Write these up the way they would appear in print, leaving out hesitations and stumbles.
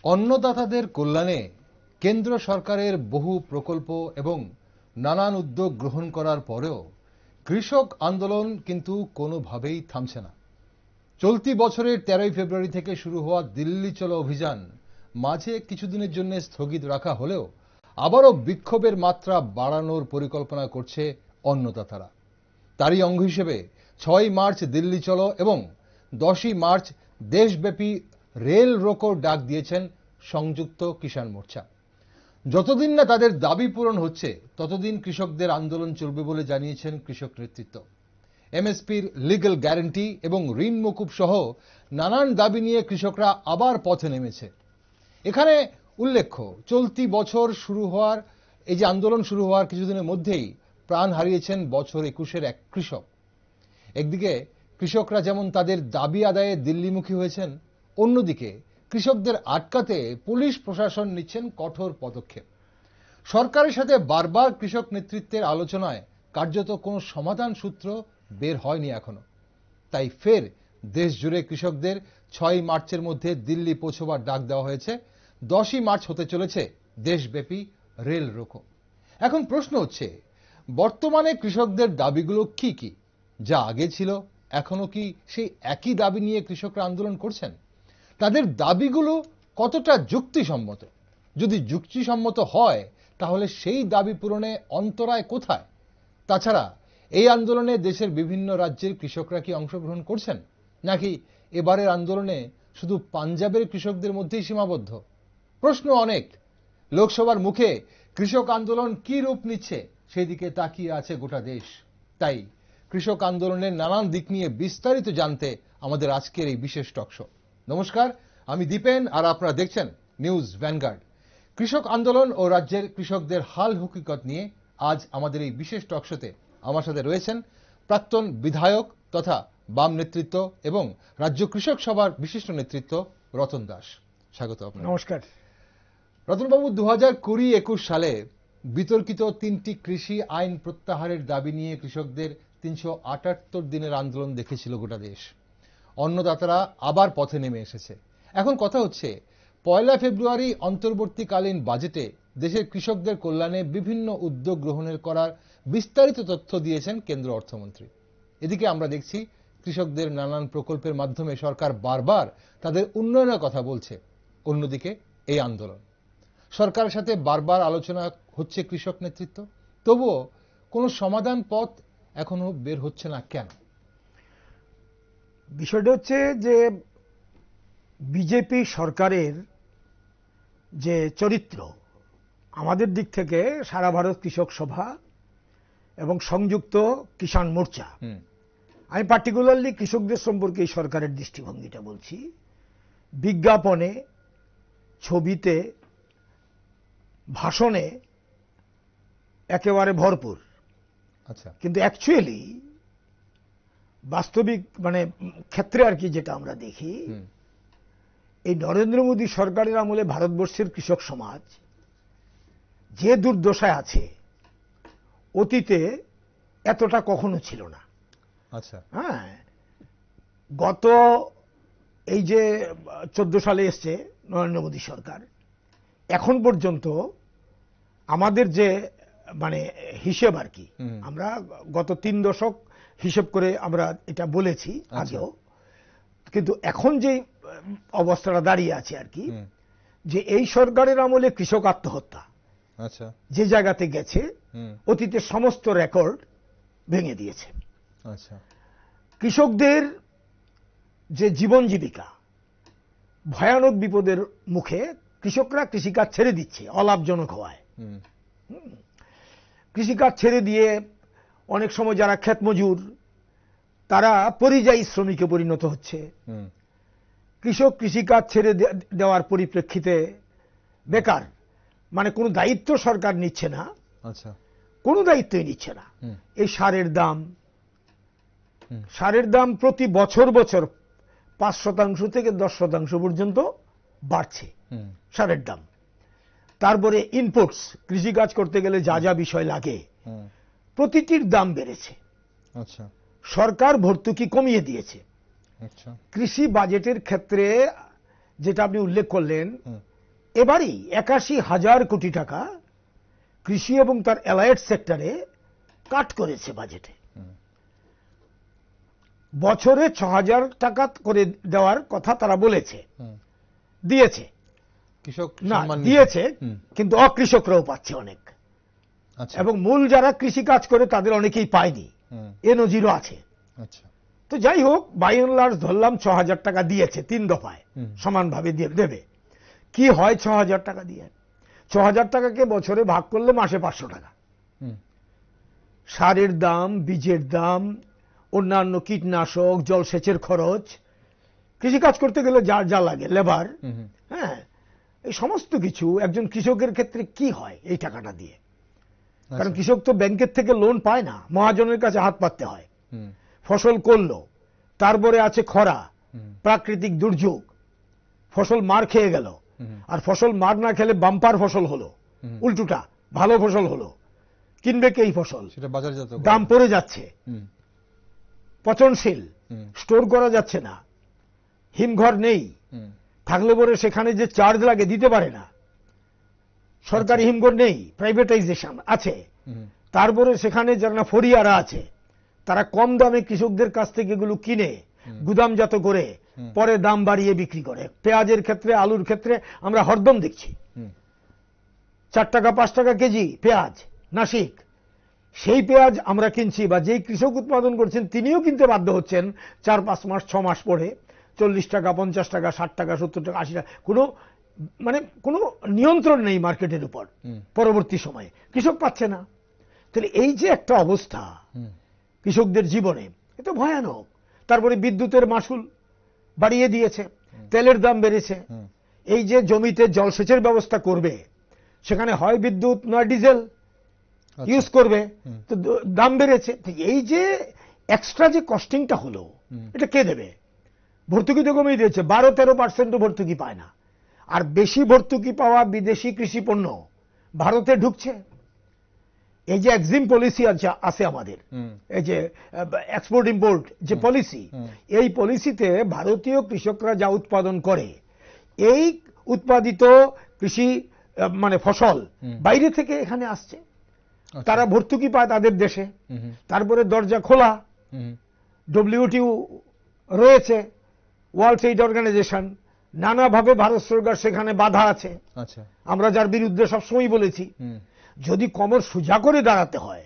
অন্নদাতাদের কল্যাণে কেন্দ্র সরকারের বহু প্রকল্প এবং নানান উদ্যোগ গ্রহণ করার পরেও কৃষক আন্দোলন কিন্তু কোনোভাবেই থামছে না। চলতি বছরের 13 ফেব্রুয়ারি থেকে শুরু হওয়া দিল্লি চলো অভিযান মাঝে কিছুদিনের জন্য স্থগিত রাখা হলেও আবারও বিক্ষোভের মাত্রা বাড়ানোর পরিকল্পনা করছে অন্নদাতারা। তারই অঙ্গ হিসেবে 6 মার্চ দিল্লি চলো এবং 10 মার্চ দেশব্যাপী রেল রোকোর ডাক দিয়েছেন সংযুক্ত কিষাণ মোর্চা। যতদিন না তাদের দাবি পূরণ হচ্ছে ততদিন কৃষকদের আন্দোলন চলবে বলে জানিয়েছেন কৃষক নেতৃত্ব। এমএসপির লিগ্যাল গ্যারান্টি এবং ঋণ মকুব সহ নানান দাবি নিয়ে কৃষকরা আবার পথে নেমেছে। এখানে উল্লেখ্য, চলতি বছর শুরু হওয়ার এই যে আন্দোলন শুরু হওয়ার কিছুদিনের মধ্যেই প্রাণ হারিয়েছেন বছর 21-এর এক কৃষক। একদিকে কৃষকরা যেমন তাদের দাবি আদায়ে দিল্লিমুখী হয়েছেন, অন্যদিকে কৃষকদের আটকাতে পুলিশ প্রশাসন নিচ্ছেন কঠোর পদক্ষেপ। সরকারের সাথে বারবার কৃষক নেতৃত্বের আলোচনায় কার্যত কোনো সমাধান সূত্র বের হয়নি এখনো। তাই ফের দেশ জুড়ে কৃষকদের 6 মার্চের মধ্যে দিল্লি পৌঁছবার ডাক দেওয়া হয়েছে। 10 মার্চ হতে চলেছে দেশব্যাপী রেল রোকো। এখন প্রশ্ন হচ্ছে, বর্তমানে কৃষকদের দাবিগুলো কি কি, যা আগে ছিল এখনো কি সেই একই দাবি নিয়ে কৃষকরা আন্দোলন করছেন? তাদের দাবিগুলো কতটা যুক্তিসম্মত? যদি যুক্তিসম্মত হয় তাহলে সেই দাবি পূরণে অন্তরায় কোথায়? তাছাড়া এই আন্দোলনে দেশের বিভিন্ন রাজ্যের কৃষকরা কি অংশগ্রহণ করছেন, নাকি এবারের আন্দোলনে শুধু পাঞ্জাবের কৃষকদের মধ্যেই সীমাবদ্ধ? প্রশ্ন অনেক। লোকসভার মুখে কৃষক আন্দোলন কি রূপ নিচ্ছে সেই দিকে তাকিয়ে আছে গোটা দেশ। তাই কৃষক আন্দোলনের নানান দিক নিয়ে বিস্তারিত জানতে আমাদের আজকের এই বিশেষ টকশো। নমস্কার, আমি দীপেন আর আপনারা দেখছেন নিউজ ভ্যানগার্ড। কৃষক আন্দোলন ও রাজ্যের কৃষকদের হাল হকিকত নিয়ে আজ আমাদের এই বিশেষ টকশোতে আমার সাথে রয়েছেন প্রাক্তন বিধায়ক তথা বাম নেতৃত্ব এবং রাজ্য কৃষক সভার বিশিষ্ট নেতৃত্ব রতন দাস। স্বাগত আপনাকে। নমস্কার রতনবাবু, 2020-21 সালে বিতর্কিত 3টি কৃষি আইন প্রত্যাহারের দাবি নিয়ে কৃষকদের 378 দিনের আন্দোলন দেখেছিল গোটা দেশ। অন্নদাতারা আবার পথে নেমে এসেছে। এখন কথা হচ্ছে, 1 ফেব্রুয়ারি অন্তর্বর্তীকালীন বাজেটে দেশের কৃষকদের কল্যাণে বিভিন্ন উদ্যোগ গ্রহণের করার বিস্তারিত তথ্য দিয়েছেন কেন্দ্র অর্থমন্ত্রী। এদিকে আমরা দেখছি কৃষকদের নানান প্রকল্পের মাধ্যমে সরকার বারবার তাদের উন্নয়নের কথা বলছে। অন্যদিকে এই আন্দোলন, সরকারের সাথে বারবার আলোচনা হচ্ছে কৃষক নেতৃত্ব, তবুও কোনো সমাধান পথ এখনো বের হচ্ছে না কেন? বিষয়টা হচ্ছে যে বিজেপি সরকারের যে চরিত্র, আমাদের দিক থেকে সারা ভারত কৃষক সভা এবং সংযুক্ত কিষাণ মোর্চা, আমি পার্টিকুলারলি কৃষকদের সম্পর্কে এই সরকারের দৃষ্টিভঙ্গিটা বলছি। বিজ্ঞাপনে, ছবিতে, ভাষণে একেবারে ভরপুর। আচ্ছা, কিন্তু অ্যাকচুয়ালি বাস্তবিক ক্ষেত্রে আর কি যেটা আমরা দেখি, এই নরেন্দ্র মোদী সরকারের আমলে ভারতবর্ষের কৃষক সমাজ যে দুর্দশায় আছে, অতীতে এতটা কখনো ছিল না। আচ্ছা, হ্যাঁ, গত এই যে 14 সালে এসছে নরেন্দ্র মোদী সরকার, এখন পর্যন্ত আমাদের যে হিসেব আর কি, আমরা গত 3 দশক হিসেব করে আমরা এটা বলেছি আগেও, কিন্তু এখন যে অবস্থাটা দাঁড়িয়ে আছে আর কি, যে এই সরকারের আমলে কৃষক আত্মহত্যা যে জায়গাতে গেছে, অতীতের সমস্ত রেকর্ড ভেঙে দিয়েছে। আচ্ছা, কৃষকদের যে জীবন জীবিকা ভয়ানক বিপদের মুখে, কৃষকরা কৃষিকাজ ছেড়ে দিচ্ছে অলাভজনক হওয়ায়। কৃষিকাজ ছেড়ে দিয়ে অনেক সময় যারা ক্ষেত মজুর, তারা পরিযায়ী শ্রমিকে পরিণত হচ্ছে। কৃষক কৃষিকাজ ছেড়ে দেওয়ার পরিপ্রেক্ষিতে বেকার, কোনো দায়িত্ব সরকার নিচ্ছে না। আচ্ছা, কোনো দায়িত্বই নিচ্ছে না। এই সারের দাম প্রতি বছর 5% থেকে 10% পর্যন্ত বাড়ছে সারের দাম। তারপরে ইনপুটস, কৃষিকাজ করতে গেলে যা যা বিষয় লাগে, প্রতিটির দাম বেড়েছে। আচ্ছা, সরকার ভর্তুকি কমিয়ে দিয়েছে। আচ্ছা, কৃষি বাজেটের ক্ষেত্রে যেটা আপনি উল্লেখ করলেন, এবারই ৮১,০০০ কোটি টাকা কৃষি এবং তার অ্যালায়েড সেক্টরে কাট করেছে বাজেটে। বছরে ৬,০০০ টাকা করে দেওয়ার কথা তারা বলেছে, দিয়েছে কৃষক না দিয়েছে, কিন্তু অকৃষকরাও পাচ্ছে অনেক, এবং মূল যারা কৃষি কাজ করে তাদের অনেকেই পায়নি, এ নজিরও আছে। তো যাই হোক, বাই এন্ড লার্জ ধরলাম ৬,০০০ টাকা দিয়েছে, ৩ দফায় সমানভাবে দিয়ে দেবে। কি হয় ৬,০০০ টাকা দিয়ে? ৬,০০০ টাকাকে বছরে ভাগ করলে মাসে ৫০০ টাকা। সারের দাম, বীজের দাম, অন্যান্য কীটনাশক, জলসেচের খরচ, কৃষিকাজ করতে গেলে যা যা লাগে, লেবার, হ্যাঁ, এই সমস্ত কিছু একজন কৃষকের ক্ষেত্রে কি হয় এই টাকাটা দিয়ে? কারণ কৃষক তো ব্যাংকের থেকে লোন পায় না, মহাজনের কাছে হাত পাততে হয়। ফসল করলো, তারপরে আছে খরা, প্রাকৃতিক দুর্যোগ, ফসল মার খেয়ে গেল, আর ফসল মার না খেলে বাম্পার ফসল হলো, উল্টোটা ভালো ফসল হলো, কিনবে কে এই ফসল? দাম পড়ে যাচ্ছে, পচনশীল, স্টোর করা যাচ্ছে না, হিমঘর নেই, থাকলে পরে সেখানে যে চার্জ লাগে দিতে পারে না, সরকারি হিমঘর নেই, প্রাইভেটাইজেশন আছে, তারপরে সেখানে যারা ফরিয়ারা আছে তারা কম দামে কৃষকদের কাছ থেকে এগুলো কিনে গুদামজাত করে পরে দাম বাড়িয়ে বিক্রি করে। পেঁয়াজের ক্ষেত্রে, আলুর ক্ষেত্রে আমরা হরদম দেখছি ৪ টাকা ৫ টাকা কেজি পেঁয়াজ নাসিক। সেই পেঁয়াজ আমরা কিনছি, বা যেই কৃষক উৎপাদন করছেন তিনিও কিনতে বাধ্য হচ্ছেন ৪-৫ মাস ৬ মাস পরে ৪০ টাকা, ৫০ টাকা, ৬০ টাকা, ৭০ টাকা, ৮০ টাকা। কোনো নিয়ন্ত্রণ নেই মার্কেটের উপর। পরবর্তী সময়ে কৃষক পাচ্ছে না। তাহলে এই যে একটা অবস্থা কৃষকদের জীবনে, এটা ভয়ানক। তারপরে বিদ্যুতের মাসুল বাড়িয়ে দিয়েছে, তেলের দাম বেড়েছে। এই যে জমিতে জলসেচের ব্যবস্থা করবে, সেখানে হয় বিদ্যুৎ নয় ডিজেল ইউজ করবে, তো দাম বেড়েছে। এই যে এক্সট্রা যে কস্টিংটা হলো, এটা কে দেবে? ভর্তুকি তো কমিয়ে দিয়েছে, ১২-১৩% ভর্তুকি পায় না। আর বেশি ভর্তুকি পাওয়া বিদেশি কৃষি পণ্য ভারতে ঢুকছে। এই যে এক্সিম পলিসি আছে আমাদের, এই যে এক্সপোর্ট ইম্পোর্ট যে পলিসি, এই পলিসিতে ভারতীয় কৃষকরা যা উৎপাদন করে, এই উৎপাদিত কৃষি ফসল বাইরে থেকে এখানে আসছে, তারা ভর্তুকি পায় তাদের দেশে। তারপরে দরজা খোলা, ডব্লিউটিও রয়েছে, ওয়ার্ল্ড ট্রেড অর্গানাইজেশন, নানাভাবে ভারত সরকার সেখানে বাধা আছে। আমরা যার বিরুদ্ধে সবসময় বলেছি, যদি কোমর সোজা করে দাঁড়াতে হয়,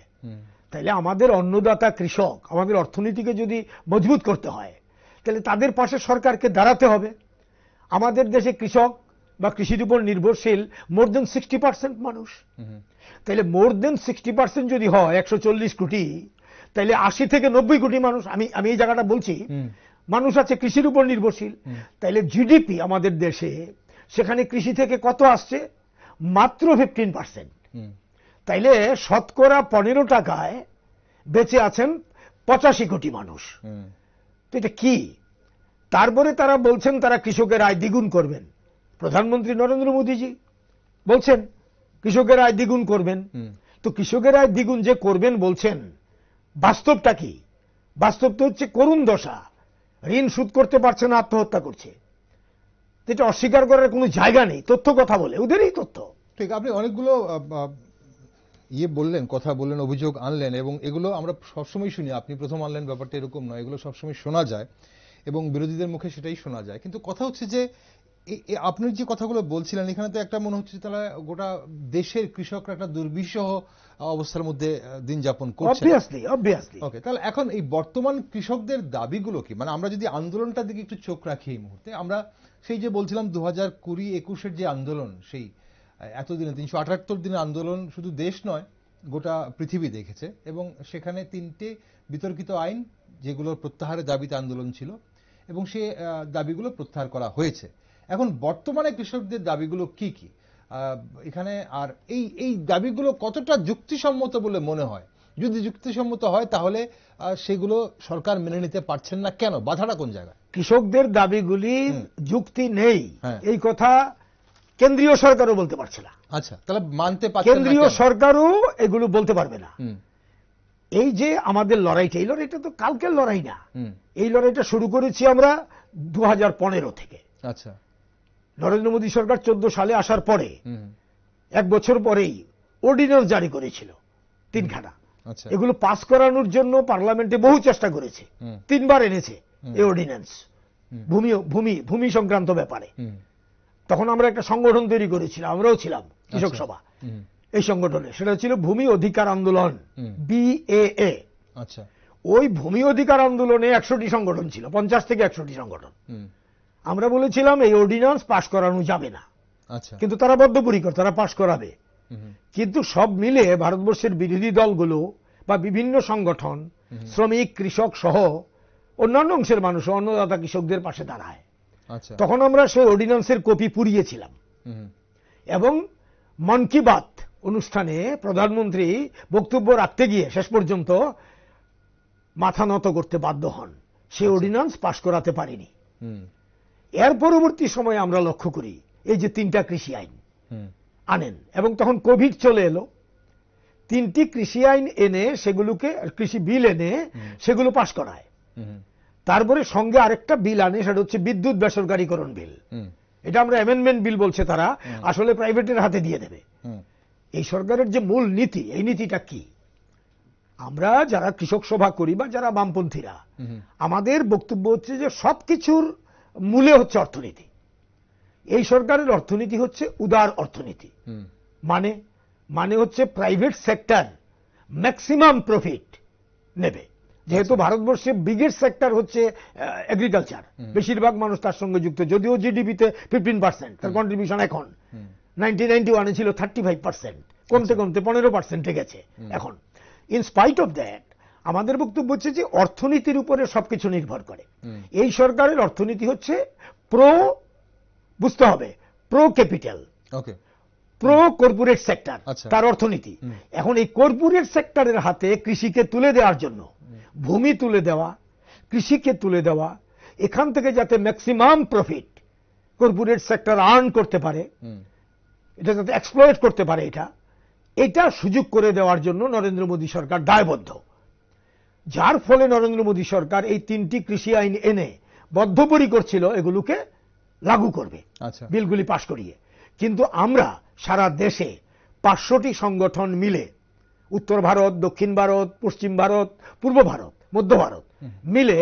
তাহলে আমাদের অন্নদাতা কৃষক, আমাদের অর্থনীতিকে যদি মজবুত করতে হয়, তাহলে তাদের পাশে সরকারকে দাঁড়াতে হবে। আমাদের দেশে কৃষক বা কৃষির উপর নির্ভরশীল মোর দেন 60% মানুষ। তাহলে মোর দেন 60% যদি হয় 140 কোটি, তাহলে 80 থেকে 90 কোটি মানুষ, আমি এই জায়গাটা বলছি, মানুষ আছে কৃষির উপর নির্ভরশীল। তাইলে জিডিপি আমাদের দেশে, সেখানে কৃষি থেকে কত আসছে? মাত্র 15%। তাইলে শতকরা 15 টাকায় বেঁচে আছেন 85 কোটি মানুষ। তো এটা কি? তারপরে তারা বলছেন তারা কৃষকের আয় দ্বিগুণ করবেন। প্রধানমন্ত্রী নরেন্দ্র মোদীজি বলছেন কৃষকের আয় দ্বিগুণ করবেন। তো কৃষকের আয় দ্বিগুণ যে করবেন বলছেন, বাস্তবটা কি? বাস্তব তো হচ্ছে করুণ দশা, ঋণ শোধ করতে পারছে না, আত্মহত্যা করছে। এটা অস্বীকার করার কোনো জায়গা নেই, তথ্য কথা বলে, ওদেরই তথ্য। ঠিক, আপনি অনেকগুলো কথা বললেন, অভিযোগ আনলেন, এবং এগুলো আমরা সবসময় শুনি। আপনি প্রথম আনলেন, ব্যাপারটা এরকম নয়, এগুলো সবসময় শোনা যায় এবং বিরোধীদের মুখে সেটাই শোনা যায়। কিন্তু কথা হচ্ছে যে আপনি যে কথাগুলো বলছিলেন, এখানে তো একটা মনে হচ্ছে তাহলে গোটা দেশের কৃষকরা একটা দুর্বিষহ অবস্থার মধ্যে দিন যাপন করছে। ওকে, তাহলে এখন এই বর্তমান কৃষকদের দাবিগুলো কি? আমরা যদি আন্দোলনটার দিকে একটু চোখ রাখি এই মুহূর্তে, আমরা সেই যে বলছিলাম 2020-21-এর যে আন্দোলন, সেই এতদিনে 378 দিনের আন্দোলন শুধু দেশ নয়, গোটা পৃথিবী দেখেছে, এবং সেখানে 3টে বিতর্কিত আইন যেগুলোর প্রত্যাহারের দাবিতে আন্দোলন ছিল, এবং সে দাবিগুলো প্রত্যাহার করা হয়েছে। এখন বর্তমানে কৃষকদের দাবিগুলো কি কি এখানে, আর এই দাবিগুলো কতটা যুক্তিসম্মত বলে মনে হয়? যদি যুক্তিসম্মত হয়, তাহলে সেগুলো সরকার মেনে নিতে পারছেন না কেন? বাধাটা কোন জায়গায়? কৃষকদের দাবিগুলি যুক্তি নেই, এই কথা কেন্দ্রীয় সরকারও বলতে পারছে না। আচ্ছা, তাহলে মানতে পারছে না, কেন্দ্রীয় সরকারও এগুলো বলতে পারবে না। এই যে আমাদের লড়াইটা, এই লড়াইটা তো কালকের লড়াই না। এই লড়াইটা শুরু করেছি আমরা 2015 থেকে। আচ্ছা, নরেন্দ্র মোদী সরকার 14 সালে আসার পরে 1 বছর পরেই অর্ডিন্যান্স জারি করেছিল 3খানা। এগুলো পাস করানোর জন্য পার্লামেন্টে বহু চেষ্টা করেছে, 3বার এনেছে এই অর্ডিন্যান্স ভূমি সংক্রান্ত ব্যাপারে। তখন আমরা একটা সংগঠন তৈরি করেছিলাম, আমরাও ছিলাম কৃষক সভা এই সংগঠনে, সেটা ছিল ভূমি অধিকার আন্দোলন, BAA। ওই ভূমি অধিকার আন্দোলনে 100টি সংগঠন ছিল, 50 থেকে 100টি সংগঠন। আমরা বলেছিলাম এই অর্ডিন্যান্স পাশ করানো যাবে না, কিন্তু তারা বদ্ধপরিকর, তারা পাশ করাবে। কিন্তু সব মিলে ভারতবর্ষের বিরোধী দলগুলো বা বিভিন্ন সংগঠন, শ্রমিক, কৃষক সহ অন্যান্য অংশের মানুষ, অন্নদাতা কৃষকদের পাশে দাঁড়ায়। তখন আমরা সেই অর্ডিন্যান্সের কপি পুড়িয়েছিলাম এবং মন কি বাত অনুষ্ঠানে প্রধানমন্ত্রী বক্তব্য রাখতে গিয়ে শেষ পর্যন্ত মাথা নত করতে বাধ্য হন, সেই অর্ডিন্যান্স পাশ করাতে পারেনি। এর পরবর্তী সময়ে আমরা লক্ষ্য করি এই যে 3টা কৃষি আইন আনেন, এবং তখন কোভিড চলে এলো, 3টি কৃষি আইন এনে সেগুলোকে, কৃষি বিল এনে সেগুলো পাশ করায়। তারপরে সঙ্গে আরেকটা বিল আনে, সেটা হচ্ছে বিদ্যুৎ বেসরকারীকরণ বিল। এটা আমরা অ্যামেন্ডমেন্ট বিল বলছে তারা, আসলে প্রাইভেটের হাতে দিয়ে দেবে। এই সরকারের যে মূল নীতি, এই নীতিটা কি? আমরা যারা কৃষক সভা করি বা যারা বামপন্থীরা, আমাদের বক্তব্য হচ্ছে যে সবকিছুর মূলে হচ্ছে অর্থনীতি। এই সরকারের অর্থনীতি হচ্ছে উদার অর্থনীতি, মানে হচ্ছে প্রাইভেট সেক্টর ম্যাক্সিমাম প্রফিট নেবে। যেহেতু ভারতবর্ষে বিগেস্ট সেক্টর হচ্ছে এগ্রিকালচার, বেশিরভাগ মানুষ তার সঙ্গে যুক্ত, যদিও জিডিপিতে 15% তার কন্ট্রিবিউশন, এখন 1991 ছিল 35%, কমতে কমতে 15% গেছে এখন। ইন স্পাইট অফ দ্যাট আমাদের বক্তব্য হচ্ছে যে অর্থনীতির উপরে সবকিছু নির্ভর করে। এই সরকারের অর্থনীতি হচ্ছে বুঝতে হবে pro capital, pro corporate sector তার অর্থনীতি। এখন এই কর্পোরেট সেক্টরের হাতে কৃষিকে তুলে দেওয়ার জন্য, ভূমি তুলে দেওয়া, কৃষিকে তুলে দেওয়া, এখান থেকে যাতে maximum profit corporate sector earn করতে পারে, এটা যাতে এক্সপ্লয়েট করতে পারে, এটা সুযোগ করে দেওয়ার জন্য নরেন্দ্র মোদী সরকার দায়বদ্ধ। যার ফলে নরেন্দ্র মোদী সরকার এই 3টি কৃষি আইন এনে বদ্ধপরিকর ছিল এগুলোকে লাগু করবে, বিলগুলি পাশ করিয়ে। কিন্তু আমরা সারা দেশে 500টি সংগঠন মিলে, উত্তর ভারত, দক্ষিণ ভারত, পশ্চিম ভারত, পূর্ব ভারত, মধ্য ভারত মিলে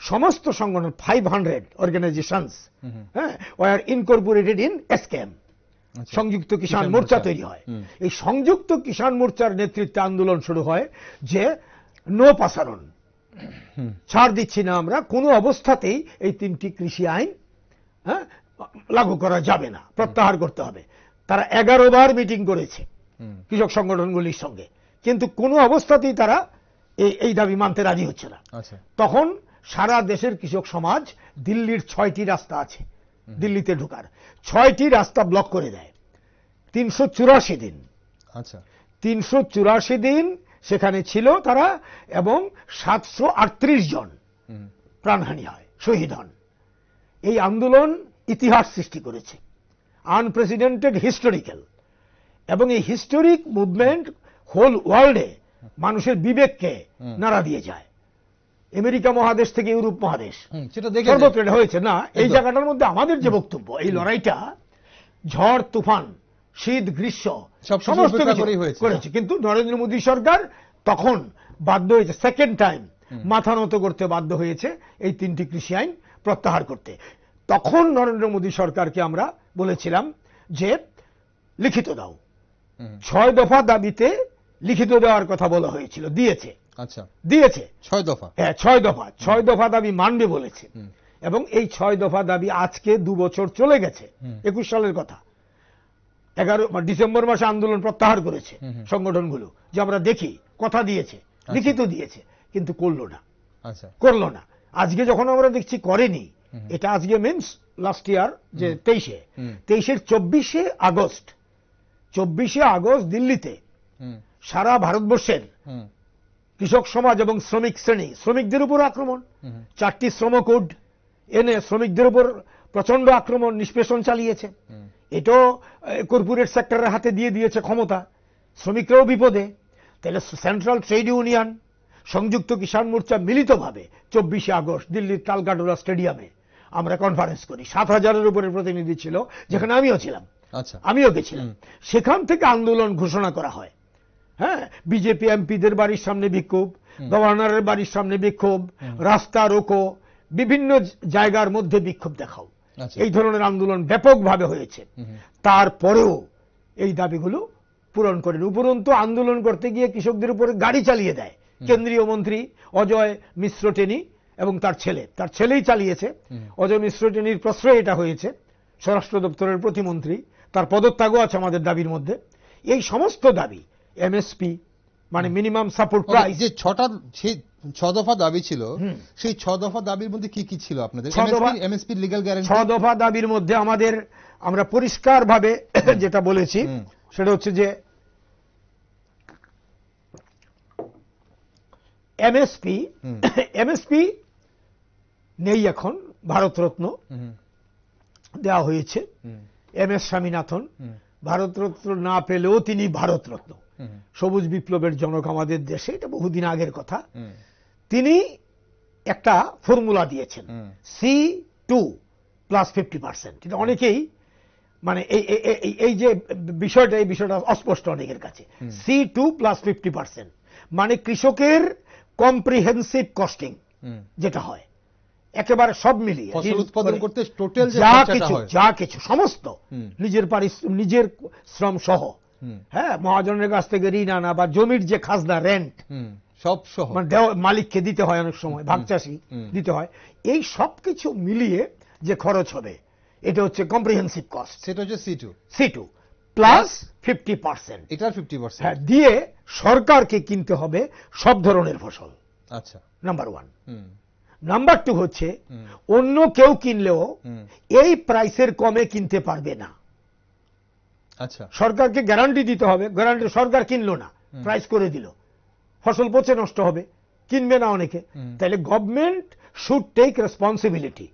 সমস্ত সংগঠন 500 organisations were incorporated in SKM, Samyukt কিষাণ মোর্চা তৈরি হয়। এই সংযুক্ত কিষাণ মোর্চার নেতৃত্বে আন্দোলন শুরু হয় যে নো পাসারণ, ছাড় দিচ্ছি না আমরা, কোনো অবস্থাতেই এই 3টি কৃষি আইন লাগু করা যাবে না, প্রত্যাহার করতে হবে। তারা 11 বার মিটিং করেছে কৃষক সংগঠনগুলির সঙ্গে, কিন্তু কোনো অবস্থাতেই তারা এই দাবি মানতে রাজি হচ্ছে না। তখন সারা দেশের কৃষক সমাজ, দিল্লির 6টি রাস্তা আছে দিল্লিতে ঢোকার, 6টি রাস্তা ব্লক করে দেয়। 384 দিন 384 দিন সেখানে ছিল তারা, এবং 738 জন প্রাণহানি হয়, শহীদ হন। এই আন্দোলন ইতিহাস সৃষ্টি করেছে, আনপ্রেসিডেন্টেড, হিস্টোরিক্যাল, এবং এই হিস্টোরিক মুভমেন্ট হোল ওয়ার্ল্ডে মানুষের বিবেককে নাড়া দিয়ে যায়। আমেরিকা মহাদেশ থেকে ইউরোপ মহাদেশ সর্বত্র হয়েছে না। এই জায়গাটার মধ্যে আমাদের যে বক্তব্য, এই লড়াইটা ঝড় তুফান, শীত গ্রীষ্ম সমস্ত করেছে, কিন্তু নরেন্দ্র মোদী সরকার তখন বাধ্য হয়েছে, সেকেন্ড টাইম মাথা নত করতে বাধ্য হয়েছে এই 3টি কৃষি আইন প্রত্যাহার করতে। তখন নরেন্দ্র মোদী সরকারকে আমরা বলেছিলাম যে লিখিত দাও, 6 দফা দাবিতে লিখিত দেওয়ার কথা বলা হয়েছিল, দিয়েছে। দিয়েছে 6 দফা, হ্যাঁ 6 দফা দাবি মানবে বলেছে। এবং এই 6 দফা দাবি আজকে 2 বছর চলে গেছে, 21 সালের কথা। 11 ডিসেম্বর মাসে আন্দোলন প্রত্যাহার করেছে সংগঠনগুলো, যে আমরা দেখি, কথা দিয়েছে, লিখিত দিয়েছে, কিন্তু করলো না। আজকে যখন আমরা দেখছি করেনি, এটা আজকে মিনস লাস্ট ইয়ার যে 23-এর 24শে আগস্ট দিল্লিতে সারা ভারতবর্ষের কৃষক সমাজ এবং শ্রমিক শ্রেণী, শ্রমিকদের উপর আক্রমণ, 4টি শ্রম কোড এনে শ্রমিকদের উপর প্রচন্ড আক্রমণ, নিষ্পেষণ চালিয়েছে। এটাও কর্পোরেট সেক্টরের হাতে দিয়ে দিয়েছে ক্ষমতা, শ্রমিকরাও বিপদে। তাহলে সেন্ট্রাল ট্রেড ইউনিয়ন, সংযুক্ত কিষাণ মোর্চা মিলিতভাবে 24শে আগস্ট দিল্লির তালকাটোরা স্টেডিয়ামে আমরা কনফারেন্স করি। 7,000-এর উপরে প্রতিনিধি ছিল, যেখানে আমিও ছিলাম। আচ্ছা, আমিও গেছিলাম। সেখান থেকে আন্দোলন ঘোষণা করা হয়। হ্যাঁ, বিজেপি এমপিদের বাড়ির সামনে বিক্ষোভ, গভর্নরের বাড়ির সামনে বিক্ষোভ, রাস্তা রোকো, বিভিন্ন জায়গার মধ্যে বিক্ষোভ দেখাও, এই ধরনের আন্দোলন ব্যাপকভাবে হয়েছে। তারপরেও এই দাবিগুলো পূরণ করেন। উপরন্তু আন্দোলন করতে গিয়ে কৃষকদের উপরে গাড়ি চালিয়ে দেয় কেন্দ্রীয় মন্ত্রী অজয় মিশ্র টেনি এবং তার ছেলেই চালিয়েছে। অজয় মিশ্র টেনির প্রশ্রয় এটা হয়েছে। স্বরাষ্ট্র দপ্তরের প্রতিমন্ত্রী, তার পদত্যাগও আছে আমাদের দাবির মধ্যে। এই সমস্ত দাবি, এমএসপি মানে মিনিমাম সাপোর্ট প্রাইস, যে 6 দফা দাবি ছিল, সেই 6 দফা দাবির মধ্যে কি কি ছিল আপনাদের? MSP legal guarantee. 6 দফা দাবির মধ্যে আমরা পরিষ্কারভাবে যেটা বলেছি সেটা হচ্ছে যে এমএসপি নেই এখন, ভারতরত্ন দেওয়া হয়েছে। এমএস স্বামীনাথন ভারতরত্ন না পেলেও তিনি ভারতরত্ন, সবুজ বিপ্লবের জনক আমাদের দেশে, এটা বহুদিন আগের কথা। তিনি একটা ফর্মুলা দিয়েছেন, C2 প্লাস 50%। এটা অনেকেই মানে এই যে এই বিষয়টা অস্পষ্ট অনেকের কাছে। C2 প্লাস 50% মানে কৃষকের কম্প্রিহেন্সিভ কস্টিং যেটা হয়, একেবারে সব মিলিয়ে ফসল উৎপাদন করতে টোটাল যা কিছু সমস্ত নিজের শ্রম সহ, হ্যাঁ, মহাজনের কাছ থেকে ঋণ আনা বা জমির যে খাজনা রেন্ট সব সহ, মানে মালিককে দিতে হয়, অনেক সময় ভাগচাষী দিতে হয়, এই সব কিছু মিলিয়ে যে খরচ হবে এটা হচ্ছে কম্প্রিহেন্সিভ কস্ট। সেটা হচ্ছে C2 প্লাস 50%। এটা 50%, হ্যাঁ, দিয়ে সরকারকে কিনতে হবে সব ধরনের ফসল। আচ্ছা, নাম্বার 1। নাম্বার 2 হচ্ছে অন্য কেউ কিনলেও এই প্রাইসের কমে কিনতে পারবে না। আচ্ছা, সরকারকে গ্যারান্টি দিতে হবে। গ্যারান্টি সরকার কিনলো না, প্রাইস করে দিল, ফসল পচে নষ্ট হবে, কিনবে না অনেকে। তাহলে গভর্নমেন্ট শুড টেক রেসপন্সিবিলিটি।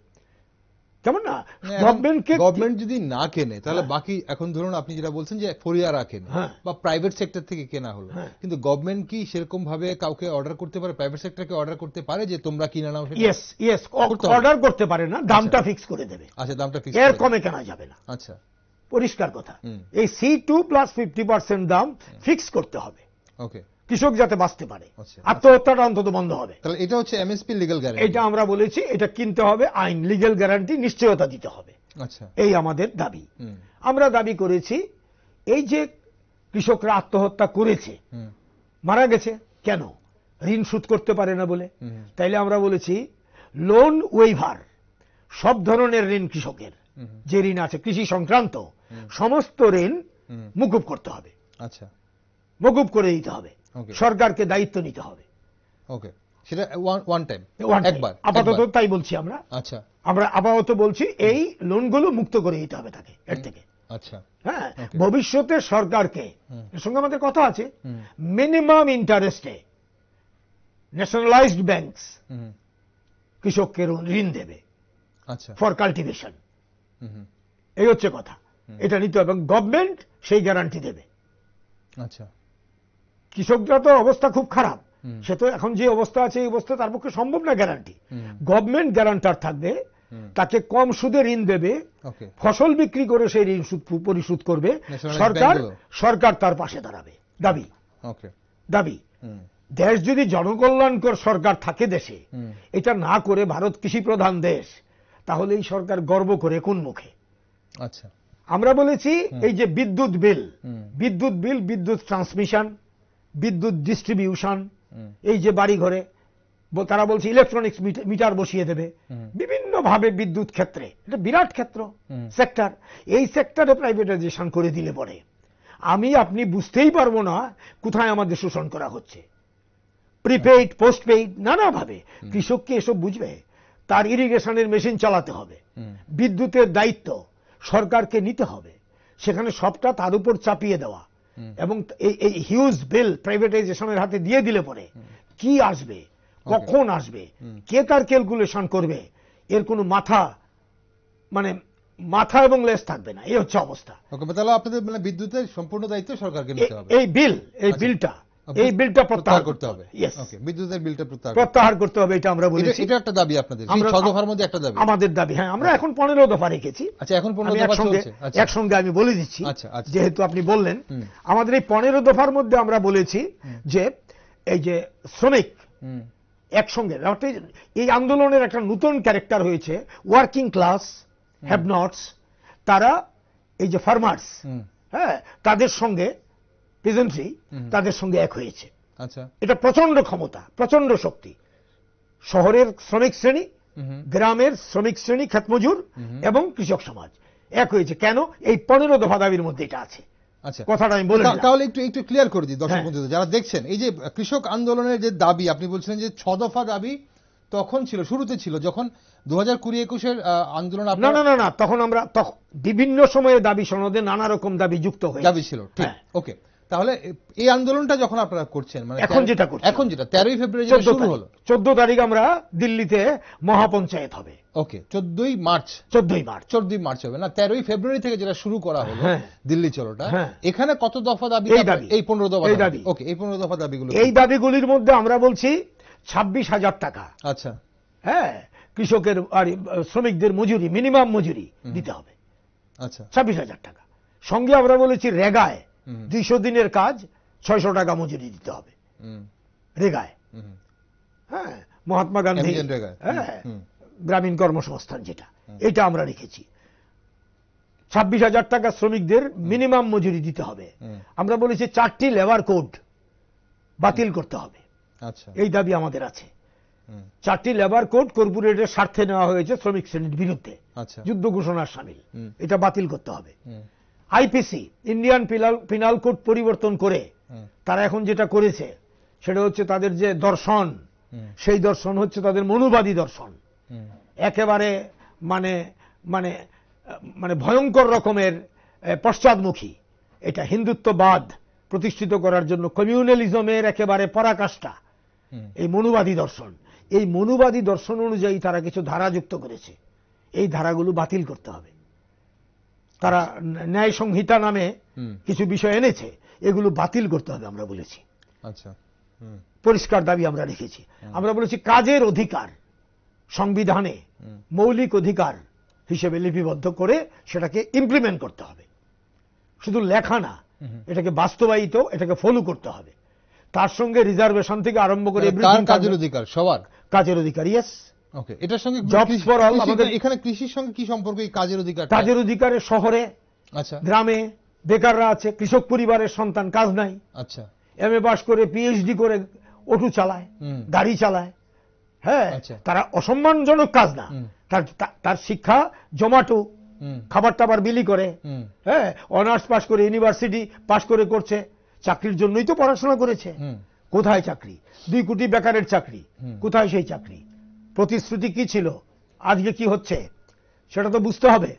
কেমন না, গভর্নমেন্ট যদি না কেনে তাহলে বাকি, এখন ধরুন আপনি যেটা বলছেন যে ফরিয়ারা কেনে বা প্রাইভেট সেক্টর থেকে কেনা হলো, কিন্তু গভর্নমেন্ট কি সেরকম ভাবে কাউকে অর্ডার করতে পারে, প্রাইভেট সেক্টরকে অর্ডার করতে পারে যে তোমরা কিনে নাও? ইয়েস, অর্ডার করতে পারে না, দামটা ফিক্স করে দেবে। আচ্ছা, দামটা ফিক্স, এর কমে কেনা যাবে না। আচ্ছা, পরিষ্কার কথা। এই C2 প্লাস 50% দাম ফিক্স করতে হবে, ওকে, কৃষক যাতে বাঁচতে পারে, আত্মহত্যাটা অন্তত বন্ধ হবে। তাহলে এটা হচ্ছে এমএসপি লিগ্যাল গ্যারান্টি। এটা আমরা বলেছি, এটা কিনতে হবে, আইন লিগ্যাল গ্যারান্টি নিশ্চয়তা দিতে হবে। আচ্ছা, এই আমাদের দাবি। আমরা দাবি করেছি এই যে কৃষকরা আত্মহত্যা করেছে, মারা গেছে, কেন? ঋণ শোধ করতে পারে না বলে। তাইলে আমরা বলেছি লোন ওয়েভার, সব ধরনের ঋণ কৃষকের যে ঋণ আছে কৃষি সংক্রান্ত সমস্ত ঋণ মুকুব করতে হবে। আচ্ছা, মকুব করে দিতে হবে, সরকারকে দায়িত্ব নিতে হবে। ওকে, সেটা ওয়ান টাইম, একবার, আপাতত তাই বলছি আমরা। আচ্ছা, আমরা আপাতত বলছি এই লোনগুলো মুক্ত করে দিতে হবে তাকে এর থেকে। আচ্ছা, হ্যাঁ, ভবিষ্যতে সরকারকে, এর সঙ্গে আমাদের কথা আছে, মিনিমাম ইন্টারেস্টে ন্যাশনালাইজড ব্যাংকস কৃষককে ঋণ দেবে, আচ্ছা, ফর কাল্টিভেশন। এই হচ্ছে কথা, এটা নিতে হবে এবং গভর্নমেন্ট সেই গ্যারান্টি দেবে। আচ্ছা, কৃষকরা তো অবস্থা খুব খারাপ, সে তো এখন যে অবস্থা আছে এই অবস্থা তার পক্ষে সম্ভব না গ্যারান্টি। গভর্নমেন্ট গ্যারান্টার থাকবে, তাকে কম সুদে ঋণ দেবে, ফসল বিক্রি করে সেই ঋণ পরিশোধ করবে, সরকার তার পাশে দাঁড়াবে। দাবি দেশ যদি জনকল্যাণকর সরকার থাকে দেশে, এটা না করে ভারত কৃষি প্রধান দেশ, তাহলে এই সরকার গর্ব করে কোন মুখে? আচ্ছা, আমরা বলেছি এই যে বিদ্যুৎ বিল, বিদ্যুৎ ট্রান্সমিশন, বিদ্যুৎ ডিস্ট্রিবিউশন, এই যে বাড়ি ঘরে তারা বলছে ইলেকট্রনিক্স মিটার বসিয়ে দেবে, বিভিন্ন ভাবে বিদ্যুৎ ক্ষেত্রে, এটা বিরাট ক্ষেত্র, সেক্টর, এই সেক্টরে প্রাইভেটাইজেশন করে দিলে পরে আপনি বুঝতেই পারবো না কোথায় আমাদের শোষণ করা হচ্ছে। প্রিপেইড, পোস্টপেইড, নানাভাবে কৃষককে এসব বুঝবে। তার ইরিগেশনের মেশিন চালাতে হবে, বিদ্যুতের দায়িত্ব সরকারকে নিতে হবে, সেখানে সবটা তার উপর চাপিয়ে দেওয়া এবং এই হিউজ বিল প্রাইভেটাইজেশনের হাতে দিয়ে দিলে পরে কি আসবে, কখন আসবে, কে তার ক্যালকুলেশন করবে, এর কোনো মাথা এবং লেজ থাকবে না। এই হচ্ছে অবস্থা। তাহলে আপনাদের বিদ্যুতের সম্পূর্ণ দায়িত্ব সরকারকে নিতে হবে। এই বিলটা এই বিলটা প্রত্যাহার করতে হবে। ওকে, বিদ্যুতের বিলটা প্রত্যাহার করতে হবে, এটা আমরা বলেছি। এটা একটা দাবি আপনাদের, এই 6 দফার মধ্যে একটা দাবি আমাদের দাবি। হ্যাঁ, আমরা এখন 15 দফা রেখেছি। আচ্ছা, এখন 15 দফা চলছে। আচ্ছা, একসঙ্গে আমি বলে দিচ্ছি, আচ্ছা, যেহেতু আপনি বললেন। আমাদের এই 15 দফার মধ্যে আমরা বলেছি যে এই যে শ্রমিক একসঙ্গে, এই আন্দোলনের একটা নতুন ক্যারেক্টার হয়েছে, ওয়ার্কিং ক্লাস, হ্যাভ নটস, তারা এই যে ফার্মার্স, হ্যাঁ, তাদের সঙ্গে পেজেন্ট্রি, তাদের সঙ্গে এক হয়েছে। আচ্ছা, এটা প্রচন্ড ক্ষমতা, প্রচন্ড শক্তি। শহরের শ্রমিক শ্রেণী, গ্রামের শ্রমিক শ্রেণী, ক্ষেতমজুর এবং কৃষক সমাজ এক হয়েছে। কেন? এই 15 দফা দাবির মধ্যে এটা আছে। আচ্ছা, কথাটা আমি বলি। তাহলে একটু ক্লিয়ার করে দিই দর্শক বন্ধুদের যারা দেখছেন। এই যে কৃষক আন্দোলনের যে দাবি আপনি বলছিলেন যে 6 দফা দাবি তখন ছিল, শুরুতে ছিল, যখন 2020-21-এর আন্দোলন। না, তখন আমরা বিভিন্ন সময়ে দাবি সনদে নানা রকম দাবি যুক্ত হয়ে দাবি ছিল। ঠিক, ওকে। তাহলে এই আন্দোলনটা যখন আপনারা করছেন, মানে এখন যেটা 13ই ফেব্রুয়ারি শুরু হলো, 14 তারিখ আমরা দিল্লিতে মহাপঞ্চায়েত হবে। ওকে, 14ই মার্চ হবে না, 13ই ফেব্রুয়ারি থেকে যেটা শুরু করা হলো দিল্লি চলোটা, এখানে কত দফা দাবি? এই 15 দফা দাবি। ওকে, এই 15 দফা দাবিগুলো, এই দাবিগুলির মধ্যে আমরা বলছি 26,000 টাকা। আচ্ছা, হ্যাঁ, কৃষকের আর শ্রমিকদের মজুরি, মিনিমাম মজুরি দিতে হবে। আচ্ছা, 26,000 টাকা। সঙ্গে আমরা বলেছি রেগায় 200 দিনের কাজ 600 টাকা মজুরি দিতে হবে। রেগায়, হ্যাঁ, মহাত্মা গান্ধী, হ্যাঁ, গ্রামীণ কর্মসংস্থান যেটা, এটা আমরা রেখেছি। 26,000 টাকা শ্রমিকদের মিনিমাম মজুরি দিতে হবে। আমরা বলেছি 4টি লেবার কোড বাতিল করতে হবে। আচ্ছা, এই দাবি আমাদের আছে। 4টি লেবার কোড কর্পোরেটের স্বার্থে নেওয়া হয়েছে শ্রমিক শ্রেণীর বিরুদ্ধে, যুদ্ধ ঘোষণার সামিল, এটা বাতিল করতে হবে। আইপিসি, ইন্ডিয়ান পিনাল কোড পরিবর্তন করে তারা এখন যেটা করেছে সেটা হচ্ছে তাদের যে দর্শন, সেই দর্শন হচ্ছে তাদের মনুবাদী দর্শন। একেবারে মানে মানে মানে ভয়ঙ্কর রকমের পশ্চাদমুখী। এটা হিন্দুত্ববাদ প্রতিষ্ঠিত করার জন্য কমিউনালিজমের একেবারে পরাকাষ্ঠা এই মনুবাদী দর্শন। এই মনুবাদী দর্শন অনুযায়ী তারা কিছু ধারা যুক্ত করেছে, এই ধারাগুলো বাতিল করতে হবে। তারা ন্যায় সংহিতা নামে কিছু বিষয় এনেছে, এগুলো বাতিল করতে হবে আমরা বলেছি। আচ্ছা, পরিষ্কার দাবি আমরা রেখেছি। আমরা বলেছি কাজের অধিকার সংবিধানে মৌলিক অধিকার হিসেবে লিপিবদ্ধ করে সেটাকে ইমপ্লিমেন্ট করতে হবে। শুধু লেখা না, এটাকে বাস্তবায়িত, এটাকে ফলো করতে হবে। তার সঙ্গে রিজার্ভেশন থেকে আরম্ভ করে কাজের অধিকার, সবার কাজের অধিকার। ইয়েস, ওকে। এটার সঙ্গে জবস ফর অল। আমাদের এখানে কৃষির সঙ্গে কি সম্পর্ক এই কাজের অধিকার? কাজের অধিকারে শহরে, আচ্ছা, গ্রামে বেকাররা আছে, কৃষক পরিবারের সন্তান, কাজ নাই। আচ্ছা, এমএ পাস করে পিএইচডি করে অটো চালায়, গাড়ি চালায়, হ্যাঁ, তারা অসম্মানজনক কাজ না, তার শিক্ষা জোম্যাটো, খাবার টাবার বিলি করে, হ্যাঁ, অনার্স পাস করে, ইউনিভার্সিটি পাস করে করছে, চাকরির জন্যই তো পড়াশোনা করেছে। কোথায় চাকরি? 2 কোটি বেকারের চাকরি, কোথায় সেই চাকরি? প্রতিশ্রুতি কি ছিল, আজকে কি হচ্ছে সেটা তো বুঝতে হবে,